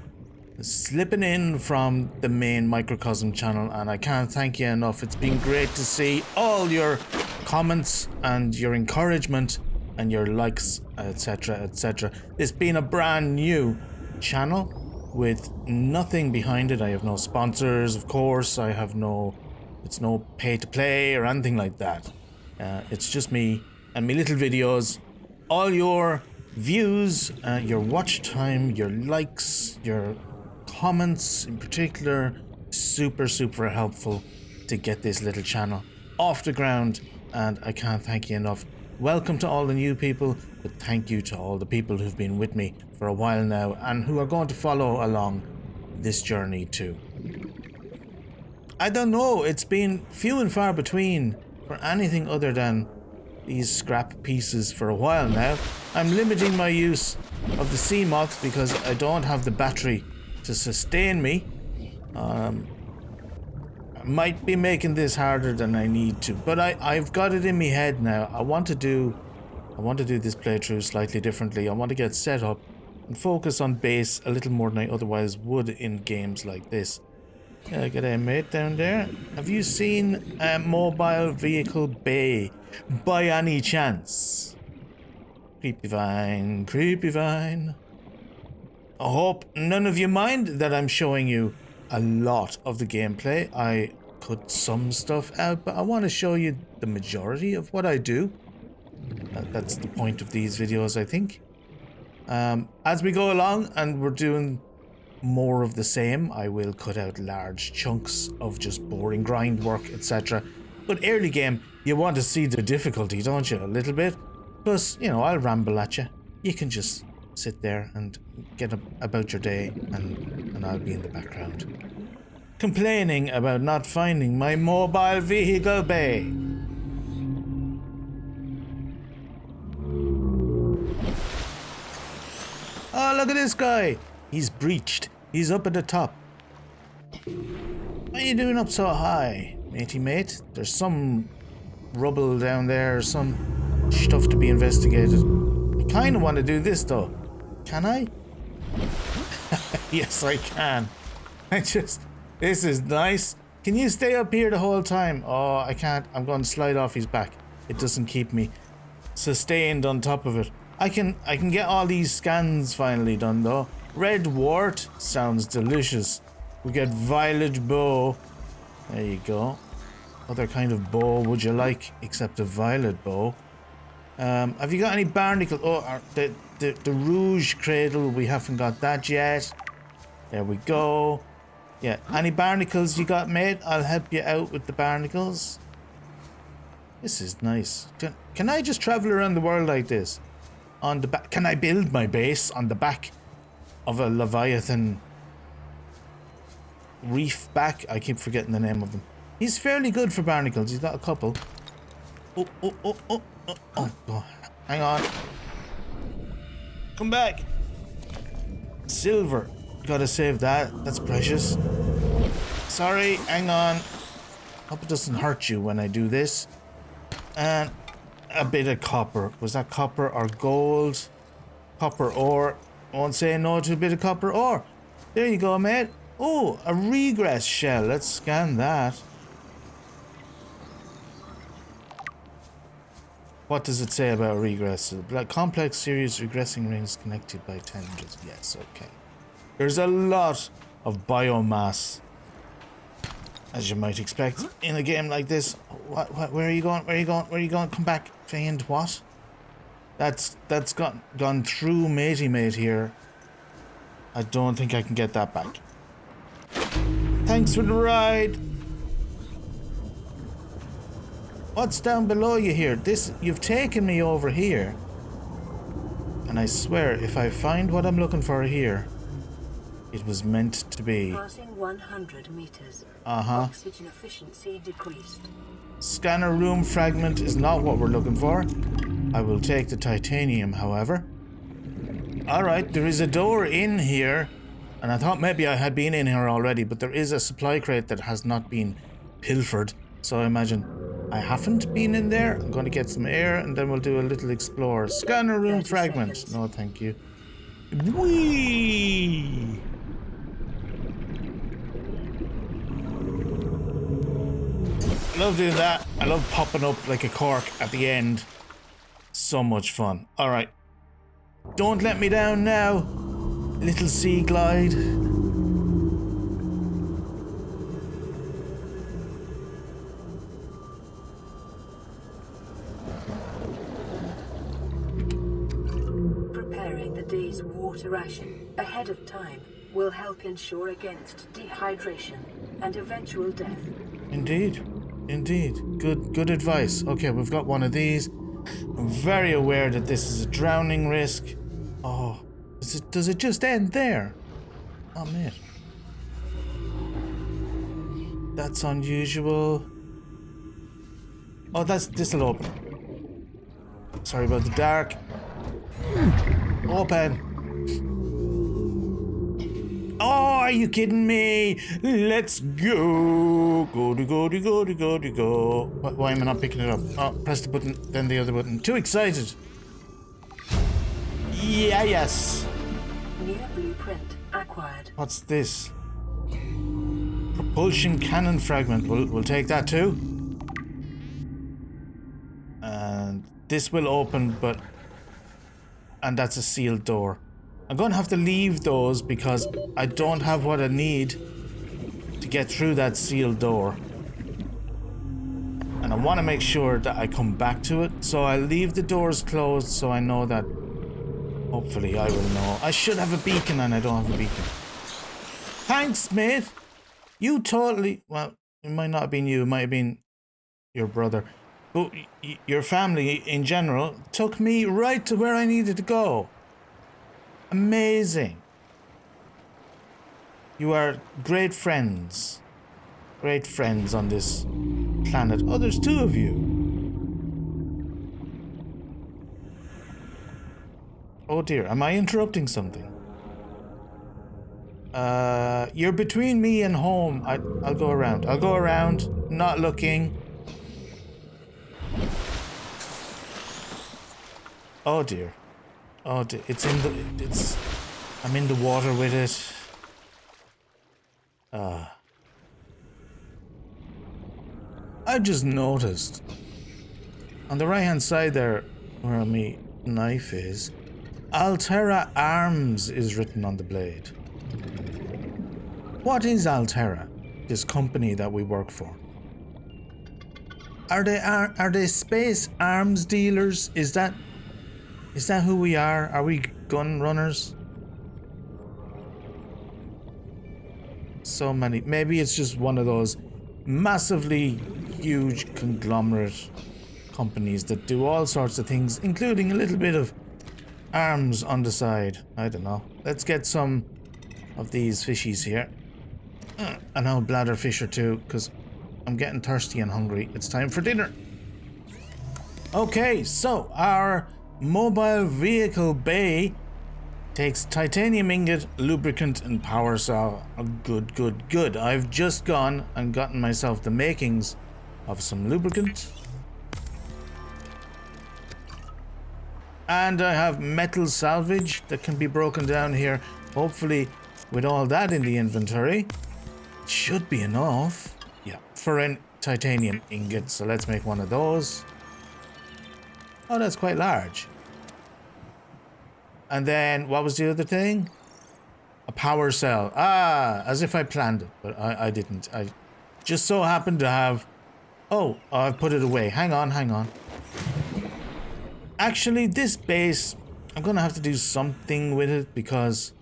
A: slipping in from the main Microcosm channel, and I can't thank you enough. It's been great to see all your comments and your encouragement and your likes, etc., etc. It's been a brand new channel, with nothing behind it. I have no sponsors, of course. I have no... It's no pay to play or anything like that. It's just me and my little videos. All your views, your watch time, your likes, your comments in particular, super helpful to get this little channel off the ground, and I can't thank you enough. Welcome to all the new people, but thank you to all the people who've been with me for a while now and who are going to follow along this journey too. I don't know, it's been few and far between for anything other than these scrap pieces for a while now. I'm limiting my use of the sea moth because I don't have the battery to sustain me. I might be making this harder than I need to, but I've got it in my head now. I want to do this playthrough slightly differently. I want to get set up and focus on base a little more than I otherwise would in games like this. G'day mate down there. Have you seen Mobile Vehicle Bay by any chance? Creepy vine, creepy vine. I hope none of you mind that I'm showing you a lot of the gameplay. I cut some stuff out, but I want to show you the majority of what I do. That's the point of these videos, I think. As we go along and we're doing more of the same, I will cut out large chunks of just boring grind work, etc. But early game, you want to see the difficulty, don't you? A little bit. Plus, you know, I'll ramble at you. You can just sit there and get about your day, and I'll be in the background complaining about not finding my mobile vehicle bay. Oh, look at this guy. He's breached. He's up at the top. What are you doing up so high, matey mate? There's some rubble down there, some stuff to be investigated. I kind of want to do this though. Can I? Yes, I can. This is nice. Can you stay up here the whole time? Oh, I can't. I'm going to slide off his back. It doesn't keep me sustained on top of it. I can get all these scans finally done though. Red wart sounds delicious. We get violet bow. There you go. Other kind of bow would you like except a violet bow? Have you got any barnacle? Oh, the rouge cradle, we haven't got that yet. There we go. Yeah, any barnacles you got, mate? I'll help you out with the barnacles. This is nice. Can I just travel around the world like this? On the back? Can I build my base on the back of a leviathan reef back? I keep forgetting the name of them. He's fairly good for barnacles. He's got a couple. Oh, hang on. Come back. Silver. Gotta save that. That's precious. Sorry, hang on. Hope it doesn't hurt you when I do this. And a bit of copper. Was that copper or gold? Copper ore. Won't say no to a bit of copper ore. There you go, mate. Oh, a regress shell. Let's scan that. What does it say about regress? Like complex series regressing rings connected by tendrils. Yes, okay. There's a lot of biomass, as you might expect, in a game like this. What? Where are you going? Where are you going? Where are you going? Come back. Fiend what? That's gone through matey mate here. I don't think I can get that back. Thanks for the ride. What's down below you here? You've taken me over here. And I swear, if I find what I'm looking for here, it was meant to be.
C: Passing 100 meters.
A: Uh-huh.
C: Oxygen efficiency decreased.
A: Scanner room fragment is not what we're looking for. I will take the titanium, however. Alright, there is a door in here. And I thought maybe I had been in here already, but there is a supply crate that has not been pilfered. So I imagine I haven't been in there. I'm going to get some air and then we'll do a little explore. Scanner room fragment. No, thank you. Whee! I love doing that. I love popping up like a cork at the end. So much fun. Alright. Don't let me down now. Little sea glide.
C: Preparing the day's water ration ahead of time will help ensure against dehydration and eventual death.
A: Indeed. Indeed. Good advice. Okay, we've got one of these. I'm very aware that this is a drowning risk. Oh, does it just end there? Oh, man. That's unusual. Oh, this'll open. Sorry about the dark. Open. Oh, are you kidding me? Let's go. Go. Why am I not picking it up? Oh, press the button, then the other button. Too excited. Yeah, yes.
C: New blueprint acquired.
A: What's this? Propulsion cannon fragment. We'll take that too. And this will open, and that's a sealed door. I'm going to have to leave those because I don't have what I need to get through that sealed door. And I want to make sure that I come back to it. So I'll leave the doors closed so I know that hopefully I will know. I should have a beacon and I don't have a beacon. Thanks, Smith. You totally... Well, it might not have been you. It might have been your brother. But your family in general took me right to where I needed to go. Amazing. You are great friends. Great friends on this planet. Oh, there's two of you. Oh dear, am I interrupting something? You're between me and home. I'll go around. I'll go around, not looking. Oh dear. Oh, I'm in the water with it. I just noticed on the right hand side there, where my knife is, Altera Arms is written on the blade. What is Altera, this company that we work for? Are they space arms dealers? Is that who we are? Are we gun runners? So many. Maybe it's just one of those massively huge conglomerate companies that do all sorts of things, including a little bit of arms on the side. I don't know. Let's get some of these fishies here. And now bladder fisher too, because I'm getting thirsty and hungry. It's time for dinner. Okay, so our mobile vehicle bay takes titanium ingot, lubricant, and power cell. Oh, good. I've just gone and gotten myself the makings of some lubricant. And I have metal salvage that can be broken down here. Hopefully, with all that in the inventory, it should be enough. Yeah, for a titanium ingot. So let's make one of those. Oh, that's quite large. And then, what was the other thing? A power cell. Ah, as if I planned it, but I didn't. I just so happened to have... Oh, I've put it away. Hang on. Actually, this base, I'm going to have to do something with it because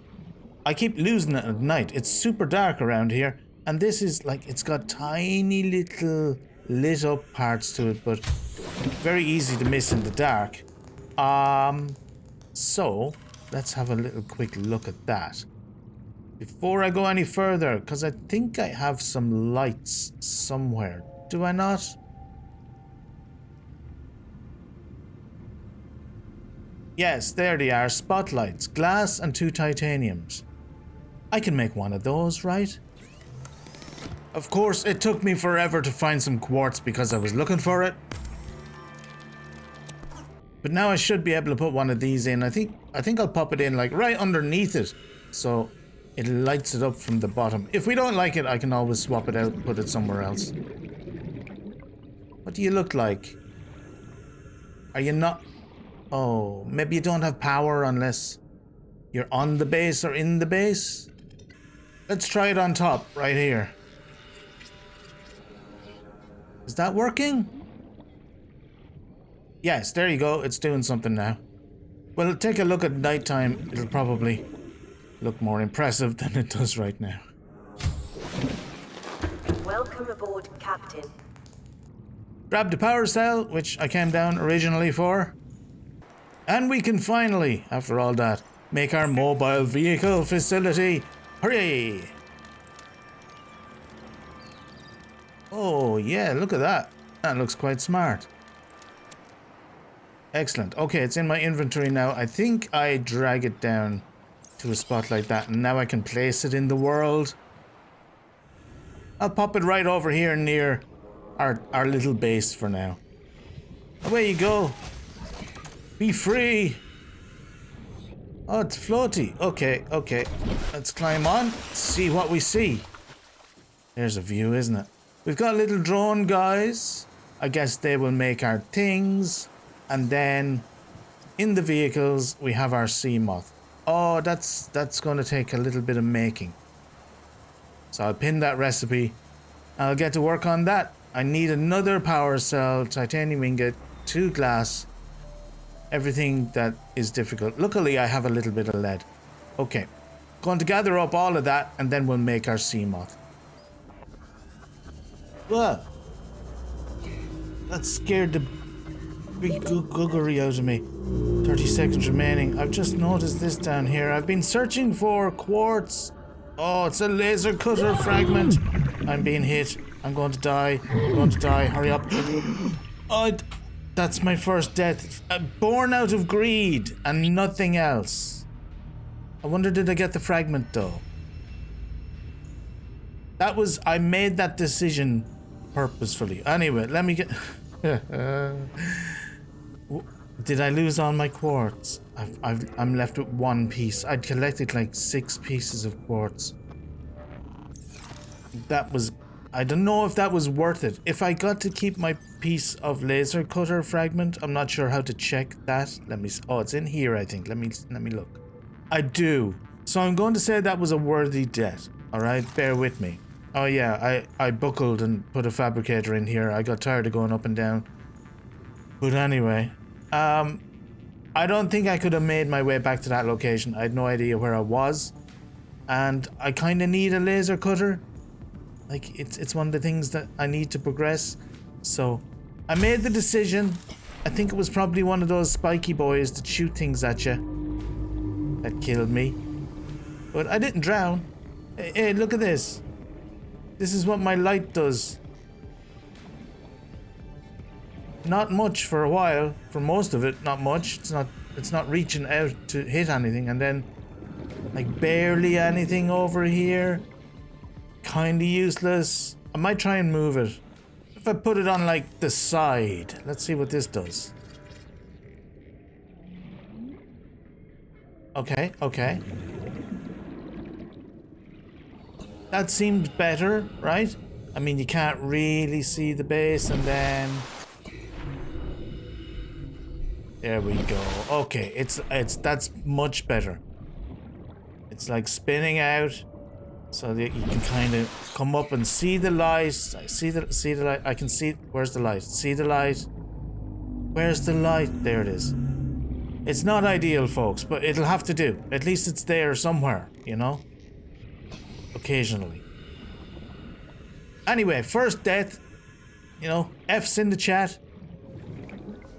A: I keep losing it at night. It's super dark around here. And this is like, it's got tiny little lit up parts to it, but very easy to miss in the dark. So, let's have a little quick look at that. Before I go any further, because I think I have some lights somewhere. Do I not? Yes, there they are. Spotlights, glass and 2 titaniums. I can make one of those, right? Of course, it took me forever to find some quartz because I was looking for it. But now I should be able to put one of these in. I think I'll pop it in like right underneath it, so it lights it up from the bottom. If we don't like it, I can always swap it out and put it somewhere else. What do you look like? Are you not... Oh, maybe you don't have power unless You're on the base or in the base? Let's try it on top, right here. Is that working? Yes, there you go. It's doing something now. Well, take a look at nighttime. It'll probably look more impressive than it does right now.
D: Welcome aboard, Captain.
A: Grab the power cell, which I came down originally for. And we can finally, after all that, make our mobile vehicle facility. Hooray! Oh yeah, look at that. That looks quite smart. Excellent. Okay, it's in my inventory now. I think I drag it down to a spot like that, and now I can place it in the world. I'll pop it right over here near our little base for now. Away you go. Be free. Oh, it's floaty. Okay, okay. Let's climb on. See what we see. There's a view, isn't it? We've got little drone guys. I guess they will make our things. And then in the vehicles, we have our sea moth. Oh, that's going to take a little bit of making. So I'll pin that recipe. I'll get to work on that. I need another power cell, titanium ingot, 2 glass, everything that is difficult. Luckily, I have a little bit of lead. Okay, going to gather up all of that, and then we'll make our sea moth. Whoa! That scared the big googery out of me. 30 seconds remaining. I've just noticed this down here. I've been searching for quartz. Oh, it's a laser cutter fragment. I'm being hit. I'm going to die. I'm going to die. Hurry up. Oh, that's my first death. Born out of greed and nothing else. I wonder, did I get the fragment though? I made that decision purposefully. Anyway, let me get... Did I lose all my quartz? I'm left with 1 piece. I'd collected like 6 pieces of quartz. That was... I don't know if that was worth it. If I got to keep my piece of laser cutter fragment, I'm not sure how to check that. Let me... Oh, it's in here, I think. Let me look. I do. So I'm going to say that was a worthy debt. Alright, bear with me. Oh yeah, I buckled and put a fabricator in here. I got tired of going up and down. But anyway, I don't think I could have made my way back to that location. I had no idea where I was. And I kind of need a laser cutter. Like, it's one of the things that I need to progress. So, I made the decision. I think it was probably one of those spiky boys that shoot things at you that killed me. But I didn't drown. Hey, look at this. This is what my light does. Not much for a while. For most of it, not much. It's not reaching out to hit anything. And then, like, barely anything over here. Kinda useless. I might try and move it. If I put it on, like, the side. Let's see what this does. Okay, okay. That seems better, right? I mean, you can't really see the base, and then... There we go. Okay, that's much better. It's like spinning out, so that you can kind of come up and see the light. See the light. I can see. Where's the light? See the light. Where's the light? There it is. It's not ideal, folks, but it'll have to do. At least it's there somewhere, you know? Occasionally. Anyway, first death. You know, F's in the chat.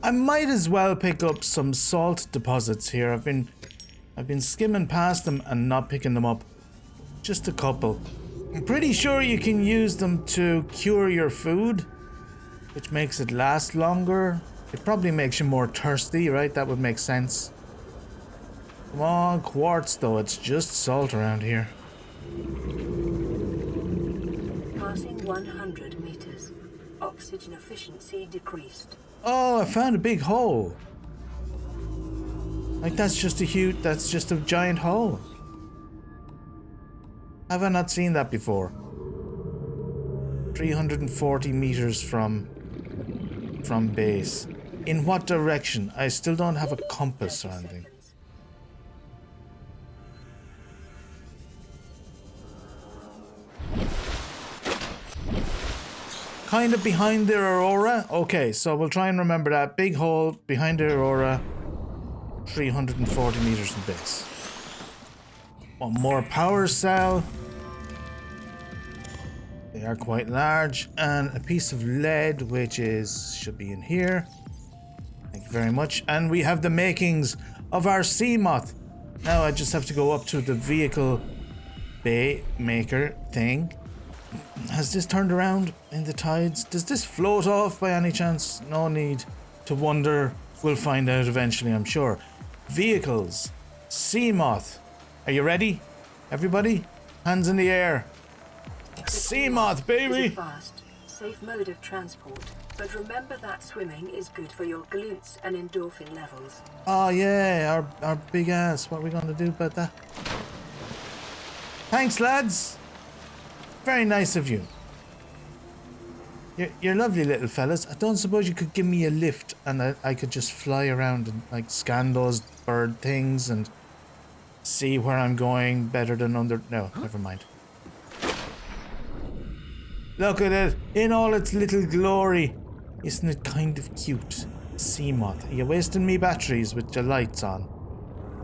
A: I might as well pick up some salt deposits here. I've been skimming past them and not picking them up. Just a couple. I'm pretty sure you can use them to cure your food, which makes it last longer. It probably makes you more thirsty, right? That would make sense. Come on, quartz though. It's just salt around here.
C: Passing 100 meters. Oxygen efficiency decreased.
A: Oh, I found a big hole. Like, that's just a giant hole. Have I not seen that before? 340 meters from base. In what direction? I still don't have a compass or anything. kind of behind the Aurora. Okay, so we'll try and remember that. Big hole behind the Aurora. 340 meters in base. One more power cell. They are quite large. And a piece of lead, which should be in here. Thank you very much. And we have the makings of our sea moth. Now I just have to go up to the vehicle bay maker thing. Has this turned around in the tides? Does this float off by any chance? No need to wonder. We'll find out eventually, I'm sure. Vehicles. Sea moth. Are you ready? Everybody? Hands in the air. Sea moth, baby!
C: It's a fast, safe mode of transport, but remember that swimming is good for your glutes and endorphin levels.
A: Oh yeah, our big ass. What are we going to do about that? Thanks, lads. Very nice of you. You're lovely little fellas. I don't suppose you could give me a lift and I could just fly around and like scan those bird things and see where I'm going better than under... No, never mind. Look at it in all its little glory. Isn't it kind of cute? Sea moth. Are you wasting me batteries with your lights on?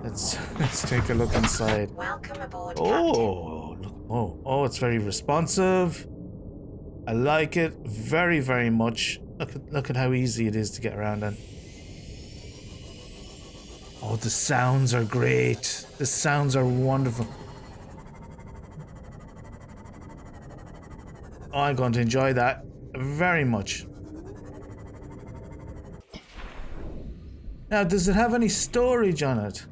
A: Let's take a look inside.
D: Welcome aboard,
A: Oh, look, oh, it's very responsive. I like it very, very much. Look at how easy it is to get around in. Oh, the sounds are great. The sounds are wonderful. Oh, I'm going to enjoy that very much. Now, does it have any storage on it?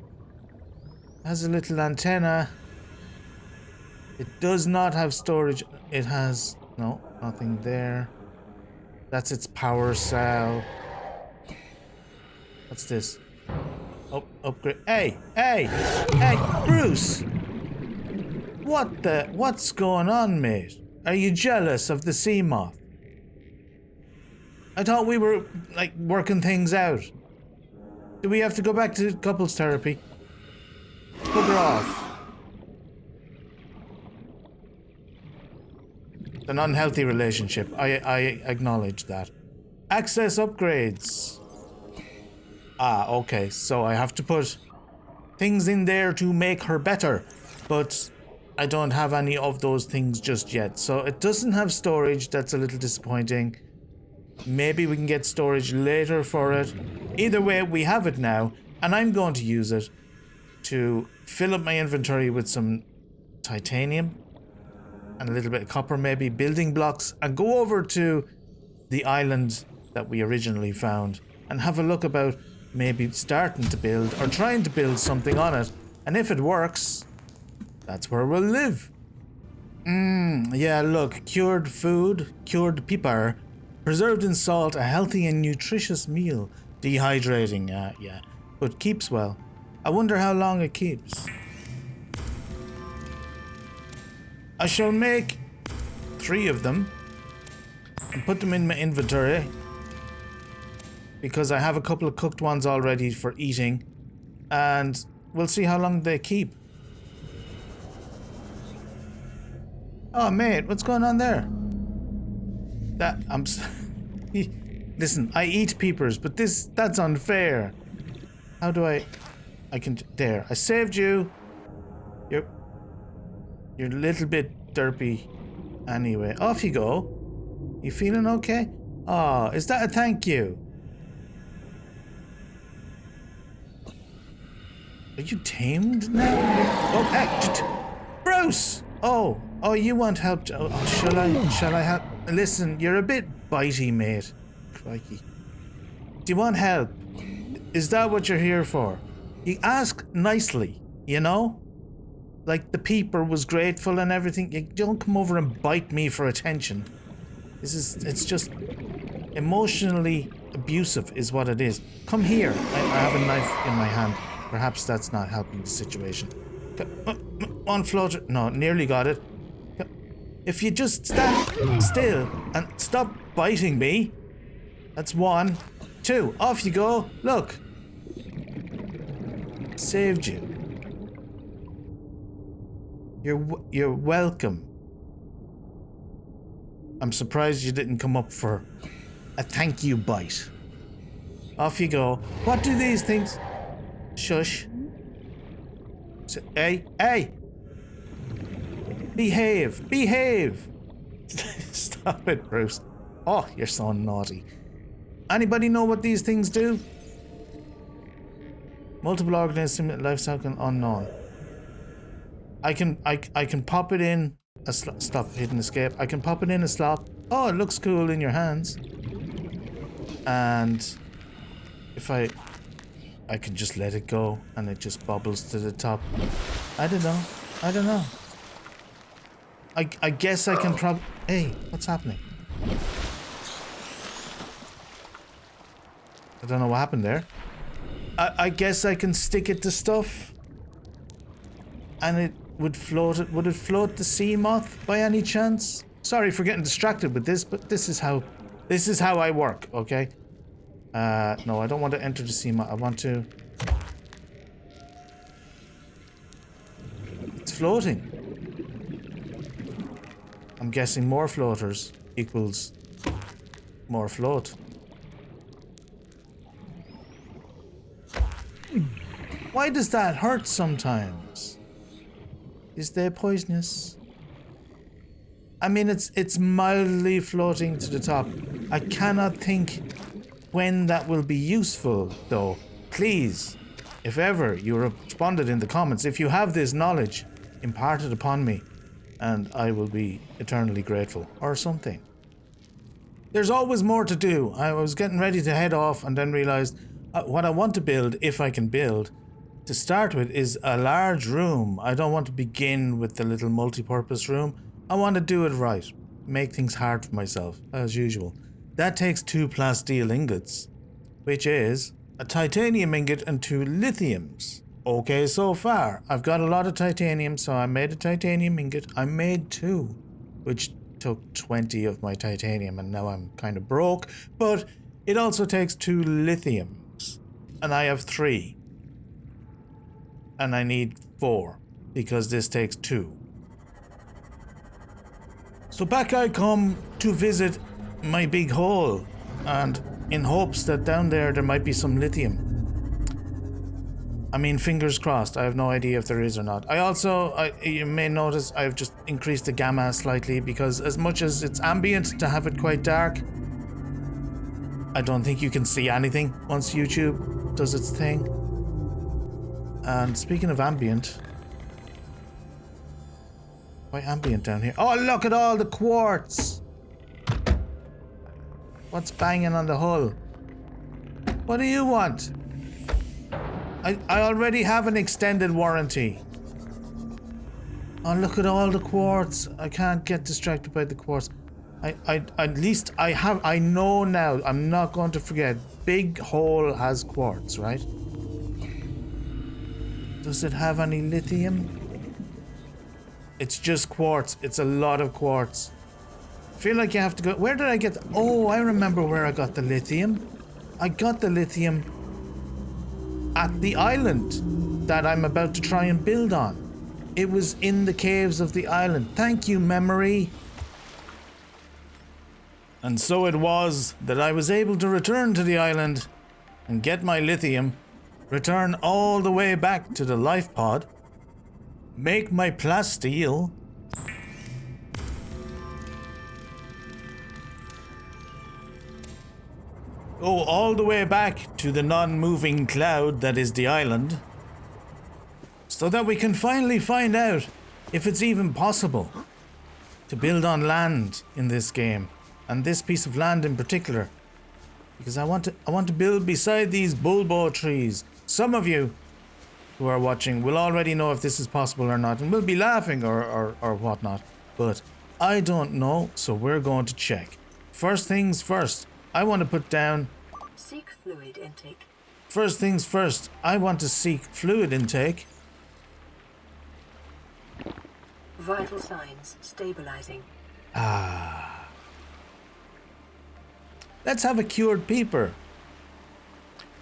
A: It has a little antenna. It does not have storage. It has... No, nothing there. That's its power cell. What's this? Oh, upgrade. Hey, Bruce! What's going on, mate? Are you jealous of the sea moth? I thought we were, like, working things out. Do we have to go back to couples therapy? Bugger off. An unhealthy relationship. I acknowledge that. Access upgrades. Ah, okay. So I have to put things in there to make her better. But I don't have any of those things just yet. So it doesn't have storage. That's a little disappointing. Maybe we can get storage later for it. Either way, we have it now. And I'm going to use it to fill up my inventory with some titanium. And a little bit of copper, maybe building blocks, and go over to the island that we originally found and have a look about maybe starting to build or trying to build something on it. And if it works, that's where we'll live. Yeah, look, cured food, cured peeper, preserved in salt, a healthy and nutritious meal, dehydrating, yeah, but keeps well. I wonder how long it keeps. I shall make 3 of them and put them in my inventory because I have a couple of cooked ones already for eating, and we'll see how long they keep. Oh, mate, what's going on there? Listen, I eat peepers, but that's unfair. How do I can... There, I saved you. You're a little bit derpy. Anyway, off you go. You feeling okay? Oh, is that a thank you? Are you tamed now? Oh, hey, Bruce! Oh, you want help? Oh, shall I help? Listen, you're a bit bitey, mate. Crikey. Do you want help? Is that what you're here for? You ask nicely, you know? Like the peeper was grateful and everything. You don't come over and bite me for attention. It's just emotionally abusive is what it is. Come here. I have a knife in my hand. Perhaps that's not helping the situation. On floater. No, nearly got it. If you just stand still and stop biting me. That's 1. 2. Off you go. Look. Saved you. You're welcome. I'm surprised you didn't come up for a thank you bite. Off you go. What do these things... Shush. Hey, hey! Behave, behave! Stop it, Bruce. Oh, you're so naughty. Anybody know what these things do? Multiple organisms, life cycle unknown. I can pop it in a stop, hidden escape. I can pop it in a slot. Oh, it looks cool in your hands. And if I can just let it go and it just bubbles to the top. I don't know. I don't know. I guess I can Hey, what's happening? I don't know what happened there. I guess I can stick it to stuff. And it would float it. Would it float the sea moth by any chance? Sorry for getting distracted with this, but this is how I work, okay? No, I don't want to enter the sea moth. I want to... It's floating. I'm guessing more floaters equals more float. Why does that hurt sometimes? Is they poisonous? I mean, it's mildly floating to the top. I cannot think when that will be useful, though. Please, if ever you responded in the comments, if you have this knowledge, impart it upon me, and I will be eternally grateful, or something. There's always more to do. I was getting ready to head off and then realized what I want to build, if I can build, to start with, is a large room. I don't want to begin with the little multi-purpose room. I want to do it right. Make things hard for myself, as usual. That takes 2 plasteel ingots, which is a titanium ingot and 2 lithiums. Okay, so far. I've got a lot of titanium, so I made a titanium ingot. I made 2, which took 20 of my titanium, and now I'm kind of broke. But it also takes 2 lithiums, and I have 3. And I need 4, because this takes 2. So back I come to visit my big hole, and in hopes that down there might be some lithium. I mean, fingers crossed. I have no idea if there is or not. You may notice I've just increased the gamma slightly, because as much as it's ambient to have it quite dark, I don't think you can see anything once YouTube does its thing. And speaking of ambient, quite ambient down here. Oh, look at all the quartz! What's banging on the hull? What do you want? I already have an extended warranty. Oh, look at all the quartz. I can't get distracted by the quartz. At least I know now. I'm not going to forget. Big hole has quartz, right? Does it have any lithium? It's just quartz. It's a lot of quartz. I feel like you have to go... Where did I get... Oh, I remember where I got the lithium. I got the lithium at the island that I'm about to try and build on. It was in the caves of the island. Thank you, memory. And so it was that I was able to return to the island and get my lithium, return all the way back to the life pod, make my plasteel, go all the way back to the non-moving cloud that is the island, so that we can finally find out if it's even possible to build on land in this game, and this piece of land in particular, because I want to build beside these bulbo trees. Some of you who are watching will already know if this is possible or not, and will be laughing or whatnot, but I don't know, so we're going to check. First things first, I want to put down...
C: Seek fluid intake.
A: First things first, I want to seek fluid intake.
C: Vital signs stabilizing.
A: Let's have a cured peeper.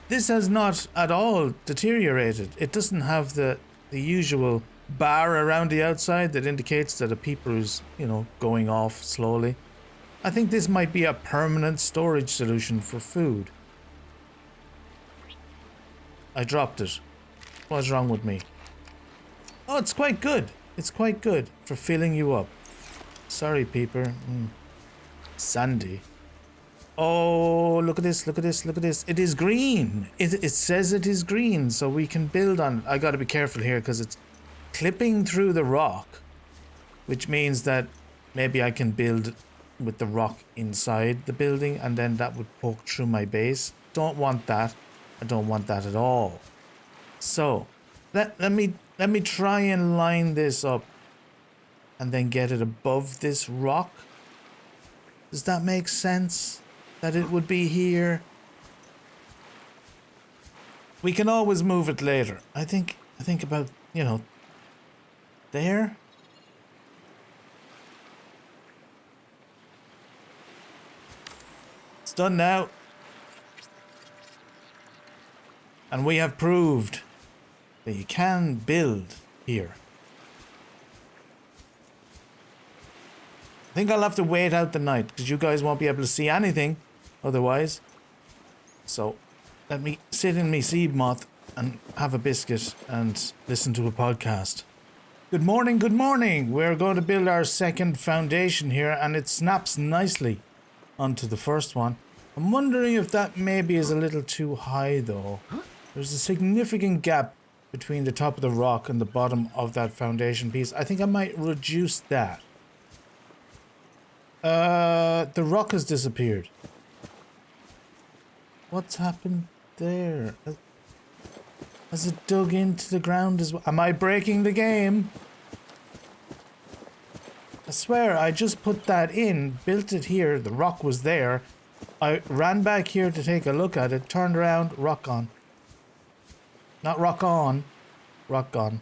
A: This has not at all deteriorated. It doesn't have the usual bar around the outside that indicates that a peeper is, going off slowly. I think this might be a permanent storage solution for food. I dropped it. What's wrong with me? Oh, it's quite good. It's quite good for filling you up. Sorry, peeper. Sandy. Oh, look at this, look at this, look at this. It is green. It says it is green, so we can build on it. I gotta be careful here because it's clipping through the rock, which means that maybe I can build with the rock inside the building and then that would poke through my base. Don't want that. I don't want that at all. So, let me try and line this up and then get it above this rock. Does that make sense? That it would be here? We can always move it later. I think about, you know, there. It's done now. And we have proved that you can build here. I think I'll have to wait out the night because you guys won't be able to see anything otherwise. So let me sit in me seed moth and have a biscuit and listen to a podcast. Good morning, good morning. We're going to build our second foundation here and it snaps nicely onto the first one. I'm wondering if that maybe is a little too high though. There's a significant gap between the top of the rock and the bottom of that foundation piece. I think I might reduce that. The rock has disappeared. What's happened there? Has it dug into the ground as well? Am I breaking the game? I swear, I just put that in, built it here, the rock was there. I ran back here to take a look at it, turned around, rock gone. Not rock on, rock gone.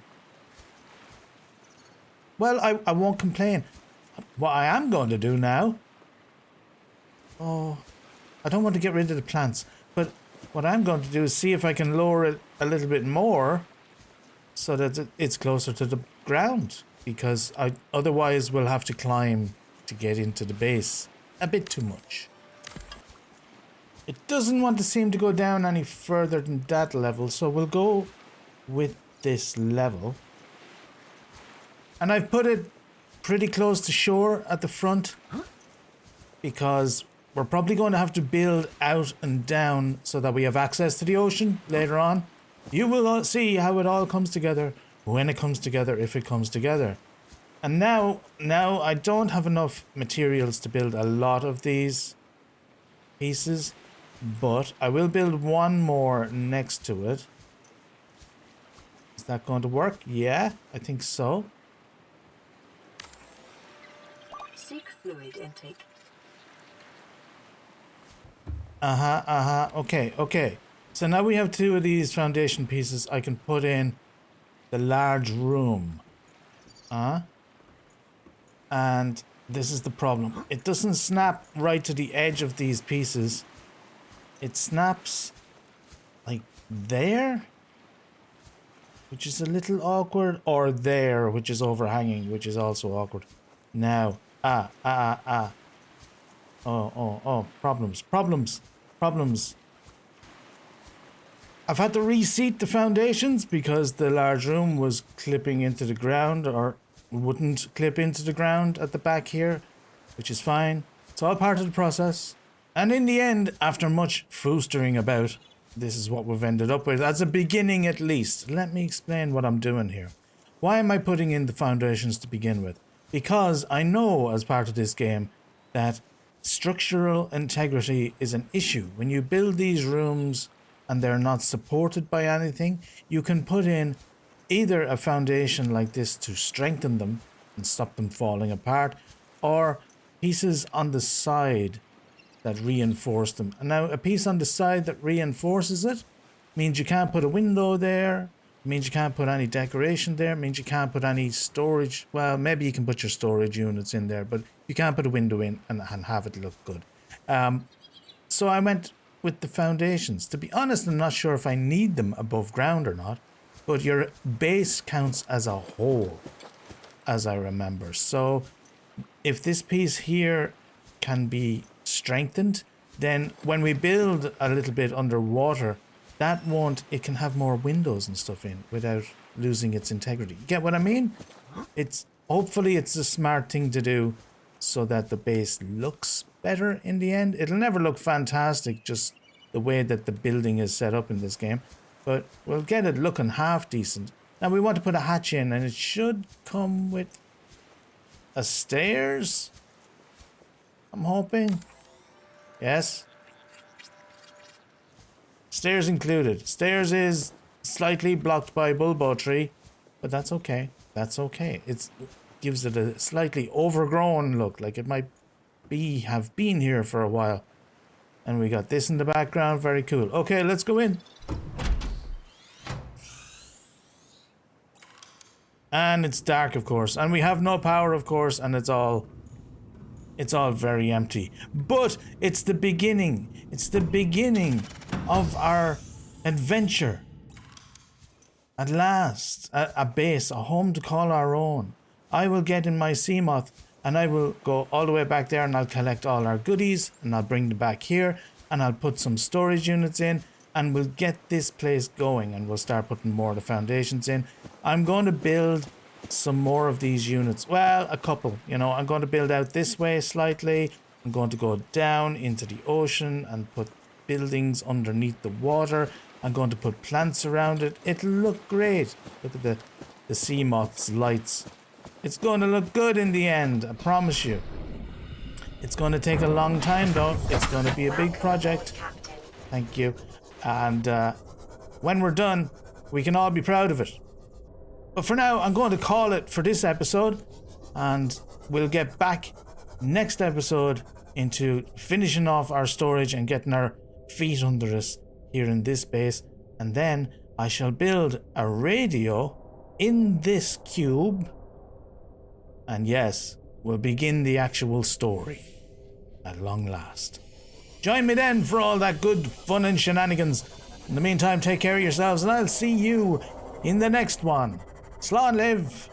A: Well, I won't complain. What I am going to do now... Oh, I don't want to get rid of the plants, but what I'm going to do is see if I can lower it a little bit more so that it's closer to the ground, because otherwise we'll have to climb to get into the base. A bit too much. It doesn't want to seem to go down any further than that level, so we'll go with this level. And I've put it pretty close to shore at the front because we're probably going to have to build out and down so that we have access to the ocean later on. You will all see how it all comes together, when it comes together, if it comes together. And now I don't have enough materials to build a lot of these pieces, but I will build one more next to it. Is that going to work? Yeah, I think so.
C: Seek fluid intake.
A: Okay. So now we have two of these foundation pieces. I can put in the large room. And this is the problem. It doesn't snap right to the edge of these pieces. It snaps like there, which is a little awkward, or there, which is overhanging, which is also awkward. Now, problems. I've had to reseat the foundations because the large room was clipping into the ground, or wouldn't clip into the ground at the back here, which is fine. It's all part of the process. And in the end, after much foostering about, this is what we've ended up with, as a beginning at least. Let me explain what I'm doing here. Why am I putting in the foundations to begin with? Because I know as part of this game that structural integrity is an issue. When you build these rooms and they're not supported by anything, you can put in either a foundation like this to strengthen them and stop them falling apart, or pieces on the side that reinforce them. And now a piece on the side that reinforces it means you can't put a window there, means you can't put any decoration there, means you can't put any storage. Well, maybe you can put your storage units in there, but you can't put a window in and have it look good. So I went with the foundations. To be honest, I'm not sure if I need them above ground or not, but your base counts as a whole, as I remember. So if this piece here can be strengthened, then when we build a little bit underwater, it can have more windows and stuff in without losing its integrity. You get what I mean? Hopefully it's a smart thing to do so that the base looks better in the end. It'll never look fantastic, just the way that the building is set up in this game, but we'll get it looking half decent. Now we want to put a hatch in, and it should come with a stairs, I'm hoping. Yes. Stairs included. Stairs is slightly blocked by bulbo tree, but that's okay. That's okay. It gives it a slightly overgrown look, like it might have been here for a while. And we got this in the background. Very cool. Okay, let's go in. And it's dark, of course, and we have no power, of course, and it's all very empty. But it's the beginning. It's the beginning of our adventure. At last, a base, a home to call our own. I will get in my Seamoth, and I will go all the way back there, and I'll collect all our goodies, and I'll bring them back here, and I'll put some storage units in, and we'll get this place going, and we'll start putting more of the foundations in. I'm going to build some more of these units. Well, a couple, you know. I'm going to build out this way slightly. I'm going to go down into the ocean and put buildings underneath the water. I'm going to put plants around it. It'll look great. Look at the sea moth's lights. It's going to look good in the end, I promise you. It's going to take a long time though. It's going to be a big project. Thank you. And when we're done, we can all be proud of it. But for now, I'm going to call it for this episode, and we'll get back next episode into finishing off our storage and getting our feet under us here in this base. And then I shall build a radio in this cube. And yes, we'll begin the actual story at long last. Join me then for all that good fun and shenanigans. In the meantime, take care of yourselves, and I'll see you in the next one. Slán live!